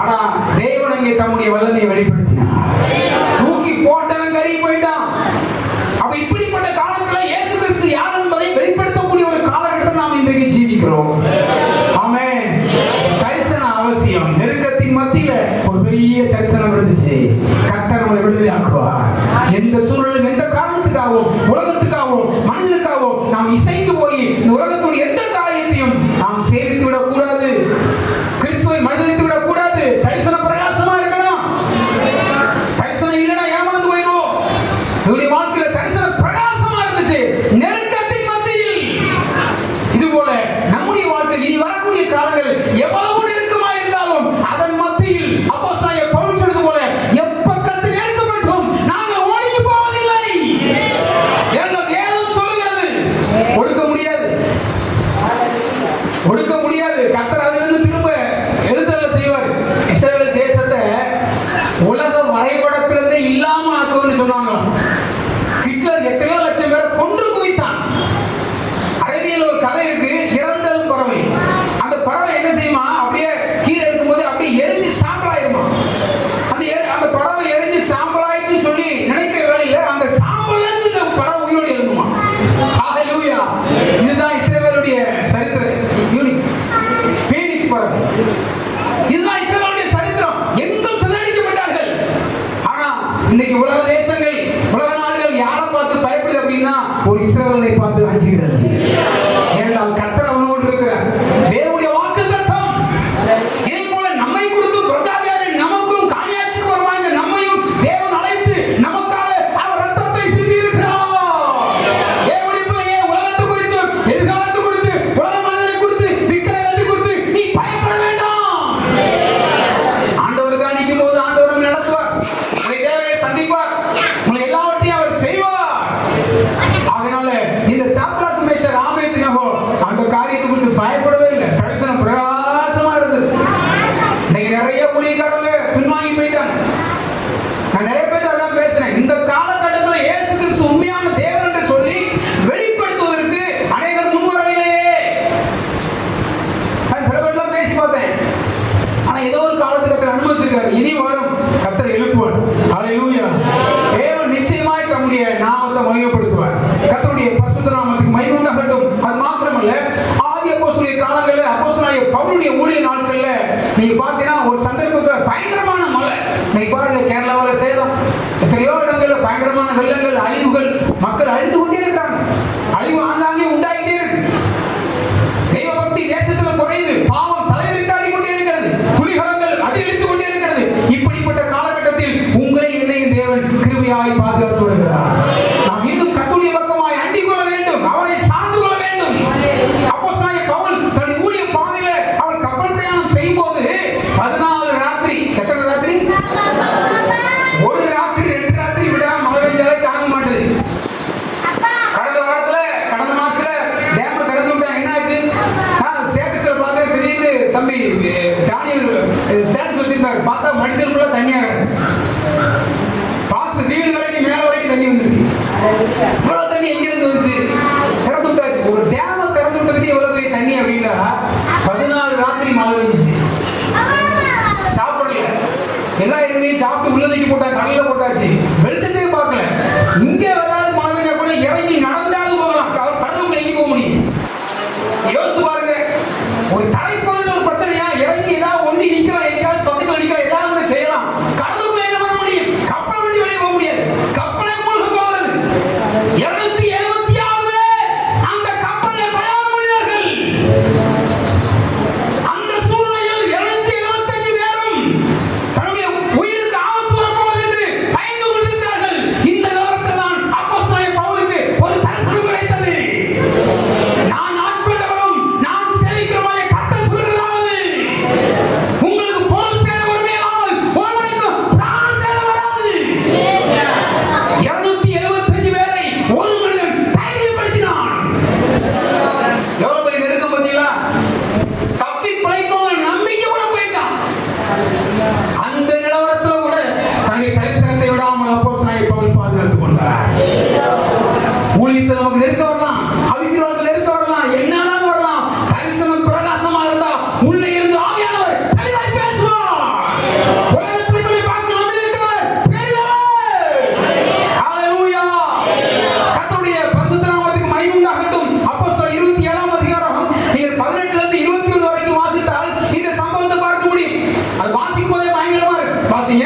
ஆனா தேவன் அங்கே தம்முடைய வல்லமையை வெளிப்படுத்தினார். தூக்கி போட்டவன் கருகி போயிட்டான். அப்ப இப்படிப்பட்ட காலத்துல இயேசு கிறிஸ்து யார் என்பதை வெளிப்படுத்தக்கூடிய ஒரு காலகட்டத்தில் நாம் இன்றைக்கு ஜீவிக்கிறோம். ஆமென். தரிசனம் அவசியம். நெருக்கத்தின் மத்தியில ஒரு பெரிய தரிசனம் இருந்துச்சு. கர்த்தர் நம்மை விடுதலை ஆக்குவார். எந்த சூழலும், எந்த காரணத்துக்காகவும், உலகத்துக்காகவும், மனிதனுக்காகவும் நாம் இசைந்து போய் இந்த உலகத்துடைய எந்த காரியத்தையும் நாம் சேமித்து விடக்கூடாது. கிறிஸ்துவை மனிதனித்து விடக்கூடாது. தரிசனம் பிரகாசமா இருக்கணும். தரிசனம் இல்லைன்னா ஏமாந்து போயிடும். இவருடைய வாழ்க்கையில தரிசனம் பிரகாசமா இருந்துச்சு. நெருக்கத்தின் மத்தியில் இது போல நம்முடைய வாழ்க்கை இனி வரக்கூடிய காலங்கள் எவ்வளவு நெருக்கமா இருந்தாலும் அதன் மத்தியில் அப்போஸ்தலனாகிய பவுல் சொன்னது போல எப்பக்கத்தில் நெருக்கப்பட்டும் நாங்கள் ஓடிப் போவதில்லை. ஏன்னா வேதம் சொல்லுகிறது ஒடுக்க முடியாது, ஒடுக்க முடியாது. கர்த்தர் அதிலிருந்து திரும்ப எழுதல செய்வார். இஸ்ரவேல் தேசத்தை உலக வரைபடத்திலிருந்தே இல்லாம ஆக்கும்னு சொன்னாங்க. ஹிட்லர் எத்தனையோ லட்சம் பேர் கொன்று குவித்தான். அரேபியால ஒரு கதை இருக்கு, இறந்தலும் பறவை. அந்த பறவை என்ன செய்யுமா, அப்படியே கீழே இருக்கும்போது அப்படியே எரிஞ்சு சாம்பலாயிருமா. அந்த பறவை எரிஞ்சு சாம்பலாயிட்டு சொல்லி நினைக்கிற வேலையில அந்த சாம்பல் இந்த பறவை உயிரோடு எழுந்துமா. ஹalleluya. இதுதான் இஸ்ரவேலுடைய சரித்திரம். யூனிக்ஸ் ஃபீனிக்ஸ் பறவை. இதுதான் இஸ்ரவேலுடைய சரித்திரம். எங்கும் சிதறடிக்கப்பட்டார்கள். ஆனா இன்னைக்கு உலக தேசங்கள், உலக நாடுகள் யாரை பார்த்து பயப்படுது அப்படின்னா ஒரு இஸ்ரவேலை பார்த்து அஞ்சுகிறது. ஏனென்றால் கர்த்தர் அவனோடு இருக்கிறார். தேவனுடைய வாக்குத்தத்தம். இதே போல நம்மை குறித்து பிரஜாதியாரை நமக்கும் காணியாட்சிக்கு வருவாய் இந்த நம்மையும் தேவன் அழைத்து நமக்காக அவர் ரத்தத்தை சிந்தி இருக்கிறார். தேவனுடைய பிள்ளையே, உலகத்தை குறித்து, எதிர்காலத்தை குறித்து, உலக மனிதனை குறித்து, விக்கிரகத்தை குறித்து நீ பயப்பட வேண்டாம். ஆண்டவருக்காக நிற்கும் போது ஆண்டவர் நம்மை நடத்துவார். உங்களை தேவையை சந்திப்பார். உங்களை எல்லாவற்றையும் அவர் செய்வார். அதனால இந்த சாத்ராக் மேஷக் ஆபேத்நேகோ அந்த காரியத்தை குறித்து பயப்படவே இல்லை. தரிசனம் பிரகாசமா இருந்தது. இன்னைக்கு நிறைய ஊழியக்காரங்க பின்வாங்கி போயிட்டாங்க. நான் நிறைய பேர் அதான் பேசுறேன். இந்த காலகட்டத்தில் இயேசு கிறிஸ்து உண்மையான தேவன் என்று சொல்லி வெளிப்படுத்துவதற்கு அநேகர் முன்வரவில்லையே. சில பேர்லாம் பேசி பார்த்தேன். ஆனா ஏதோ ஒரு காலத்துக்கு கர்த்தர் அனுமதிச்சிருக்காரு. இனி வரும், கர்த்தர் எழுப்புவார். ஹalleluya. தேவன் நிச்சயமாய் தம்முடைய நாமத்தை மகிமைப்படுத்துவார். கர்த்தருடைய பரிசுத்த நாமத்துக்கு மகிமை உண்டாகட்டும். அது மாத்திரமல்ல, ஆதி அப்போஸ்தலருடைய காலங்களில் அப்போஸ்தலனாகிய பவுலுடைய ஊழிய நாட்கள்ல நீங்க பார்த்தீங்கன்னா ஒரு சந்தர்ப்பத்தில் பயங்கரமான மழை. நீங்க பாருங்க, கேரளாவில் சேலம், எத்தனையோ இடங்கள்ல பயங்கரமான வெள்ளங்கள், அழிவுகள், மக்கள் அழிந்து கொண்டே இருக்காங்க. அழிவு ஆங்காங்கே உண்டாகிட்டே இருக்கு. தெய்வபக்தி தேசத்துல குறையுது. பாவம் தலைவிரித்தாடி கொண்டே இருக்கிறது. புலிகரங்கள் அதிகரித்து கொண்டே இருக்கிறது. இப்படிப்பட்ட காலகட்டத்தில் உங்களை என்னையும் தேவன் கிருபையாய் பாதுகாத்து வருகிறார். இவ்வளவு தண்ணி எங்கிருந்து வந்துச்சு? திறந்து விட்டாச்சு. ஒரு டேமை திறந்து விட்டதுக்கு எவ்வளவு பெரிய தண்ணி அப்படின்னா 14 ராத்திரி மழை பெஞ்சிச்சு. சாப்பிடல, எல்லா இடங்களையும் சாப்பிட்டு உள்ளதைக்கு போட்டா, கடல்ல போட்டாச்சு, வெளிச்சத்தையே பார்க்கல. இங்க ஏதாவது மழை பெஞ்சா கூட இறங்கி நடந்தாவது போகலாம், கடலுக்குள்ள எங்கி போக முடியும்? யோசிச்சு பாருங்க. ஒரு தலைப்பகுதியில் ஒரு பிரச்சனையா இறங்கி ஏதாவது ஒண்டி நிக்கலாம், எங்கேயாவது பக்கத்துல நிக்கலாம், ஏதாவது ஒண்ணு செய்யலாம். கடலுக்குள்ள என்ன பண்ண முடியும்? கப்பல் வண்டி வெளியே போக முடியாது, கப்பலே மூழ்க போகிறது. 276 பேர் அந்த கப்பலில் பிரயாணம் பண்ணினார்கள். அந்த சூழ்நிலையில் 275 பேரும் தன்னுடைய உயிருக்கு ஆபத்து வரப்போவது என்று பயந்து கொண்டிருக்கிறார்கள். இந்த நேரத்தில் தான் அப்போஸ்தலனாகிய பவுலுக்கு ஒரு தரிசனம் கிடைத்தது. நான் ஆட்கொண்டவரும் நான் சேவிக்கிறவருமாகிய கர்த்தர் சொல்லுகிறதாவது, உங்களுக்கு பொருள் சேர வருமே இல்லாமல் ஒருவனுக்கும் பிராண சேர வராது. 275 பேரை ஒரு மனிதன் தைரியப்படுத்தினான். எவ்வளவு பெரிய நெருக்கம் பார்த்தீங்களா? தப்பி பிழைப்பவங்க நம்பிக்கை கூட போயிட்டான். அந்த நிலவரத்தில் கூட தன்னுடைய தரிசனத்தை விடாமல் அப்போஸ்தலனாகிய பவுல் பாதுகாத்துக் கொண்டார். ஊழியத்தில் நமக்கு நெருக்கம் வரலாம், அவிக்கிறவர்கள் நெருக்கம் வரலாம், என்னன்னாலும் வரலாம். தரிசனம் பிரகாசமா இருந்தா உள்ளே இருந்து ஆவியானவர் தெளிவாய் பேசுவார். உலகத்தில் கூட பார்த்து நம்பியிருக்கிறவர் பெரியவர். ஹalleluya. கர்த்தருடைய பரிசுத்த நாமத்துக்கு மகிமை உண்டாகட்டும். அப்போஸ்தலர் 27ஆம் அதிகாரம் நீங்கள் 18 ல இருந்து 21 வரைக்கும் வாசித்தால் இந்த சம்பவத்தை பார்க்க முடியும். அது வாசிக்கும் போதே பயங்கரமா இருக்கு. வாசிங்க.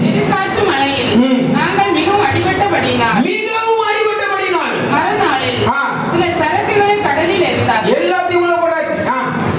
எதிர்காற்று மழையில் நாங்கள் மிகவும் அடிபட்டபடியினால் மிகவும் அடிபட்டபடினால் மறுநாளில் ஆ. சில சரக்குகளை கடலில் எறிந்தார்கள். எல்லாத்தையும் உள்ள போட்டாச்சு.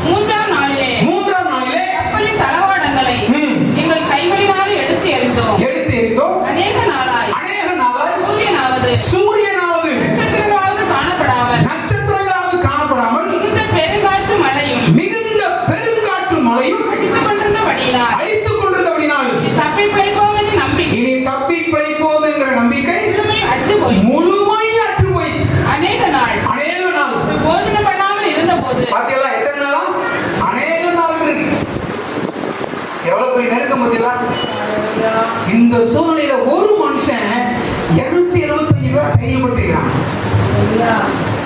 மூன்றாம் நாளிலே மூன்றாம் நாளிலே கப்பலின் தளவாடங்களை ம். எங்கள் கைகளினாலே எடுத்து எறிந்தோம். எடுத்து எறிந்தோம். அநேக நாளாய் அநேக நாளாய் சூரியனாவது சூரியனாவது நட்சத்திரங்களாவது காணப்படாமல் நட்சத்திரங்களாவது காணப்படாமல் மிகுந்த பெருங்காற்று மழையும் மிகுந்த பெருங்காற்று மழையும் அடித்துக் கொண்டிருந்தபடியினால் அடித்துக் கொண்டிருந்தபடினால் இனி தப்பி பிழைப்போம் என்று நம்பிக்கை இனி தப்பி பிழைப்போம் என்கிற நம்பிக்கை முழுமையும் அற்று போய் முழுமையும் அற்று போயிடுச்சு. அநேக நாள் அநேக நாள் போஜனம் பண்ணாமல் இருந்தபோது பாத்தீங்களா? எத்தனை நாளா? அநேக நாள் இருக்கு. எவ்வளவு பெரிய நெருக்கம் பார்த்தீங்களா? இந்த சூழ்நிலையில ஒரு மனுஷன் 275 பேர் தைரியப்படுத்திக்கிறான்.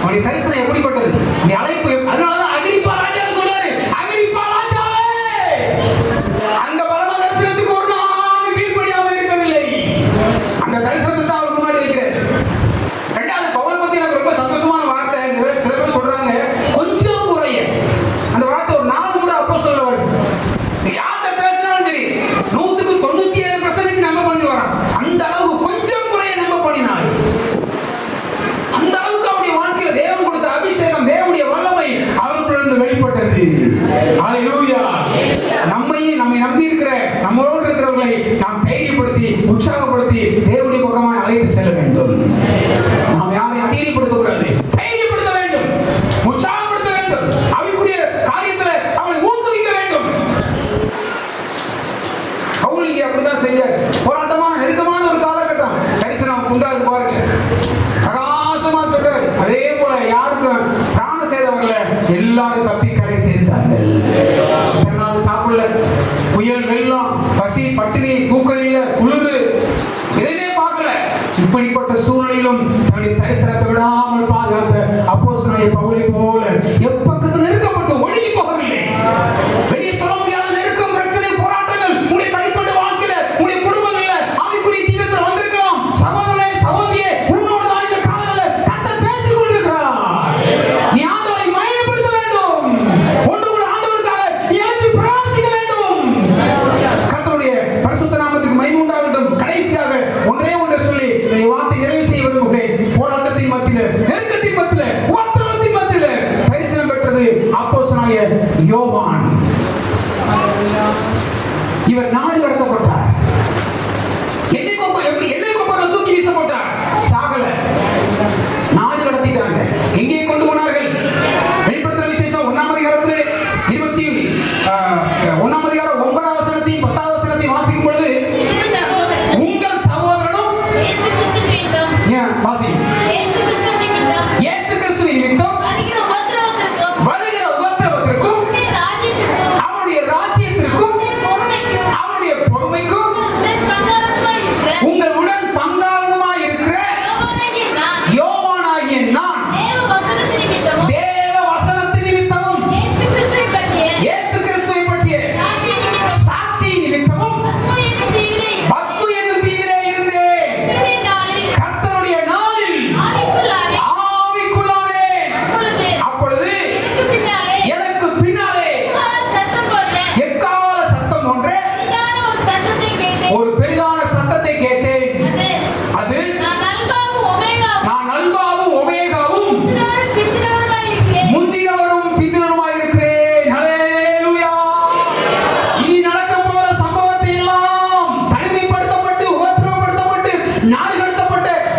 அவனுடைய தரிசனம் எப்படிப்பட்டது? இந்த அழைப்பு அதனாலதான் அகிரிப்பா ராஜான்னு சொல்றாரு. அகிரிப்பா ராஜாவே, அந்த பரம தரிசனத்துக்கு ஒரு நாள் கீழ்ப்படியாமல் இருக்கவில்லை. அந்த தரிசனத்தை தான் அவர் முன்னாடி வைக்கிறார். ரெண்டாவது, பவுலை பத்தி எனக்கு ரொம்ப சந்தோஷமான வார்த்தை. சில பேர் சொல்றாங்க கொஞ்சம் குறைய. அந்த வார்த்தை ஒரு 4 கூட அப்போ சொல்ல வேண்டும். யார்கிட்ட பேசினாலும் சரி 100க்கு 97% நம்ப பண்ணி வரான். அந்த அளவுக்கு கொஞ்சம் குறைய நம்ப பண்ணினார். அந்த அளவுக்கு அவருடைய வாழ்க்கையில் தேவன் கொடுத்த அபிஷேகம், தேவனுடைய வல்லமை அவருக்குள்ள வெளிப்பட்டது. ஹalleluya. நம்மை நம்பி இருக்கிற நம்மளோடு இருக்கிறவர்களை நாம் தைரியப்படுத்தி உற்சாகப்படுத்தி தேவனுடைய பக்கமாக அழைத்து செல்ல வேண்டும். நாம் யாரையும் அநீதிப்படுத்த கூடாது, தைரியப்படுத்த வேண்டும், உற்சாகப்படுத்த வேண்டும், அவருக்குரிய காரியத்தில் அவனை ஊக்குவிக்க வேண்டும். பவுல் அப்படிதான் செய்யார். போராட்டமான நெருக்கமான ஒரு காலகட்டம் தரிசனம் உண்டாது பாருங்க. பிரகாசமா சொல்றாரு. அதே போல யாருக்கும் பிராண சேதவர்கள எல்லாரும் தப்பி கரை சேர்ந்தார்கள். சாப்பிடல, புயல், வெள்ளம், பசி, பட்டினி, தூக்கம் இல்ல, குளிர், எதையுமே பார்க்கல. இப்படிப்பட்ட சூழ்நிலையிலும் தன்னுடைய தரிசனத்தை விடாமல் பாதுகாத்த அப்போஸ்தலனாகிய பவுலை போல எப்பக்கத்து நெருக்கப்பட்டு ஒழுகி போகவில்லை. வெளியே சொல்ல முடியாத நெருக்கம், பிரச்சனை, போராட்டங்கள் உங்களுடைய தனிப்பட்ட வாழ்க்கையில, உங்களுடைய குடும்பங்கள்ல, ஆவிக்குரிய ஜீவிதத்தில் வந்திருக்கலாம். சகோதரனே, சகோதரியே, உன்னோடு தான் இந்த காலங்களில் கர்த்தர் பேசிக் கொண்டிருக்கிறார். நீ ஆண்டவரை மகிமைப்படுத்த வேண்டும். ஒன்று கூட ஆண்டவருக்காக எழுப்பி பிரகாசிக்க வேண்டும். கர்த்தருடைய பரிசுத்த நாமத்துக்கு மகிமை உண்டாகட்டும். கடைசியாக ஒன்றே ஒன்றை சொல்லி வார்த்தை நிறைவு செய்ய விரும்புகிறேன். போராட்டத்தின் மத்தியில, நெருக்கத்தின் மத்தியில, உபத்திரவத்தின் மத்தியில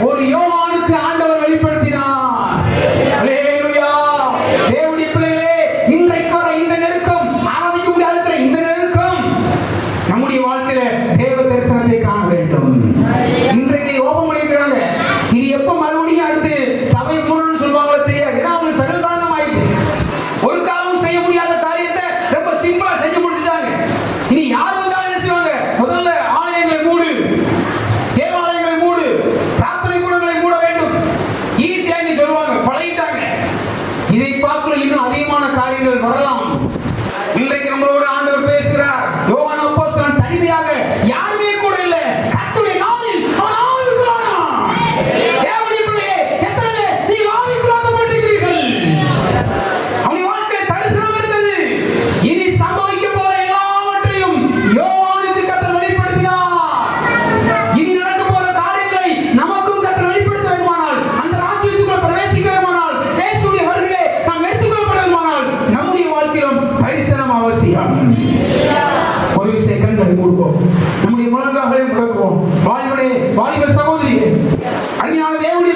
ஒரு யோவானுக்கு ஆண்டவர் வெளிப்படுத்தினார். அல்லேலூயா. தேவனுடைய பிள்ளைகளே, இன்றைக்கு வர இந்த நெருக்கம், ஆராதிக்க முடியாத இந்த நெருக்கம், நம்முடைய வாழ்க்கையில தேவ தரிசனத்தை காண வேண்டும். இன்றைக்கு ஓபம் பண்ணிக்கிறாங்க. இது எப்ப மறுபடியும் அடுத்து சபை மூடணும்னு சொல்லுவாங்களோ தெரியாது. ஏன்னா அவங்க சர்வசாதாரணம் ஆயிடுச்சு. ஒரு காலம் செய்ய முடியாத காரியத்தை ரொம்ப சிம்பிளா செஞ்சு முடிச்சுட்டாங்க. இனி யார் வந்தாலும் என்ன செய்வாங்க? முதல்ல ஆலயங்களை மூடு, தேவாலயங்களை மூடு, பிரார்த்தனை கூடங்களை மூட வேண்டும், ஈஸியா நீ சொல்லுவாங்க, பழகிட்டாங்க. இதை பார்க்கல இன்னும் அதிகமான காரியங்கள் வரலாம். இன்றைக்கு நம்மளோட ஆண்டவர் பேசுகிறார். யோவான் அப்போஸ்தலன் தனிமையாக யாருமே கூட இல்லை. கர்த்தருடைய நாளில் அவன் ஆவிக்குள்ளானா. தேவனுடைய பிள்ளையே, எத்தனை பேர் நீங்க ஆவிக்குள்ளாக்கப்பட்டிருக்கிறீர்கள்? அவனுடைய வாழ்க்கையில் தரிசனம் இருந்தது. இனி சம்பவிக்க போற எல்லாவற்றையும் யோவானுக்கு கர்த்தர் வெளிப்படுத்தினார். இனி நடக்க போற காரியங்களை நமக்கும் கர்த்தர் வெளிப்படுத்த வேண்டுமானால், அந்த ராஜ்யத்துக்குள்ள பிரவேசிக்க வேண்டுமானால், இயேசுவின் வருகையிலே நாம் எடுத்துக்கொள்ளப்பட வேண்டுமானால், நம்முடைய வாழ்க்கையிலும் தரிசனம் அவசியம். ஒரு விஷயம் கண்களை மூடுவோம், நம்முடைய முழங்கால்களை முடக்குவோம். வாலிபனே, வாலிப சகோதரியே, அருமையான தேவனுடைய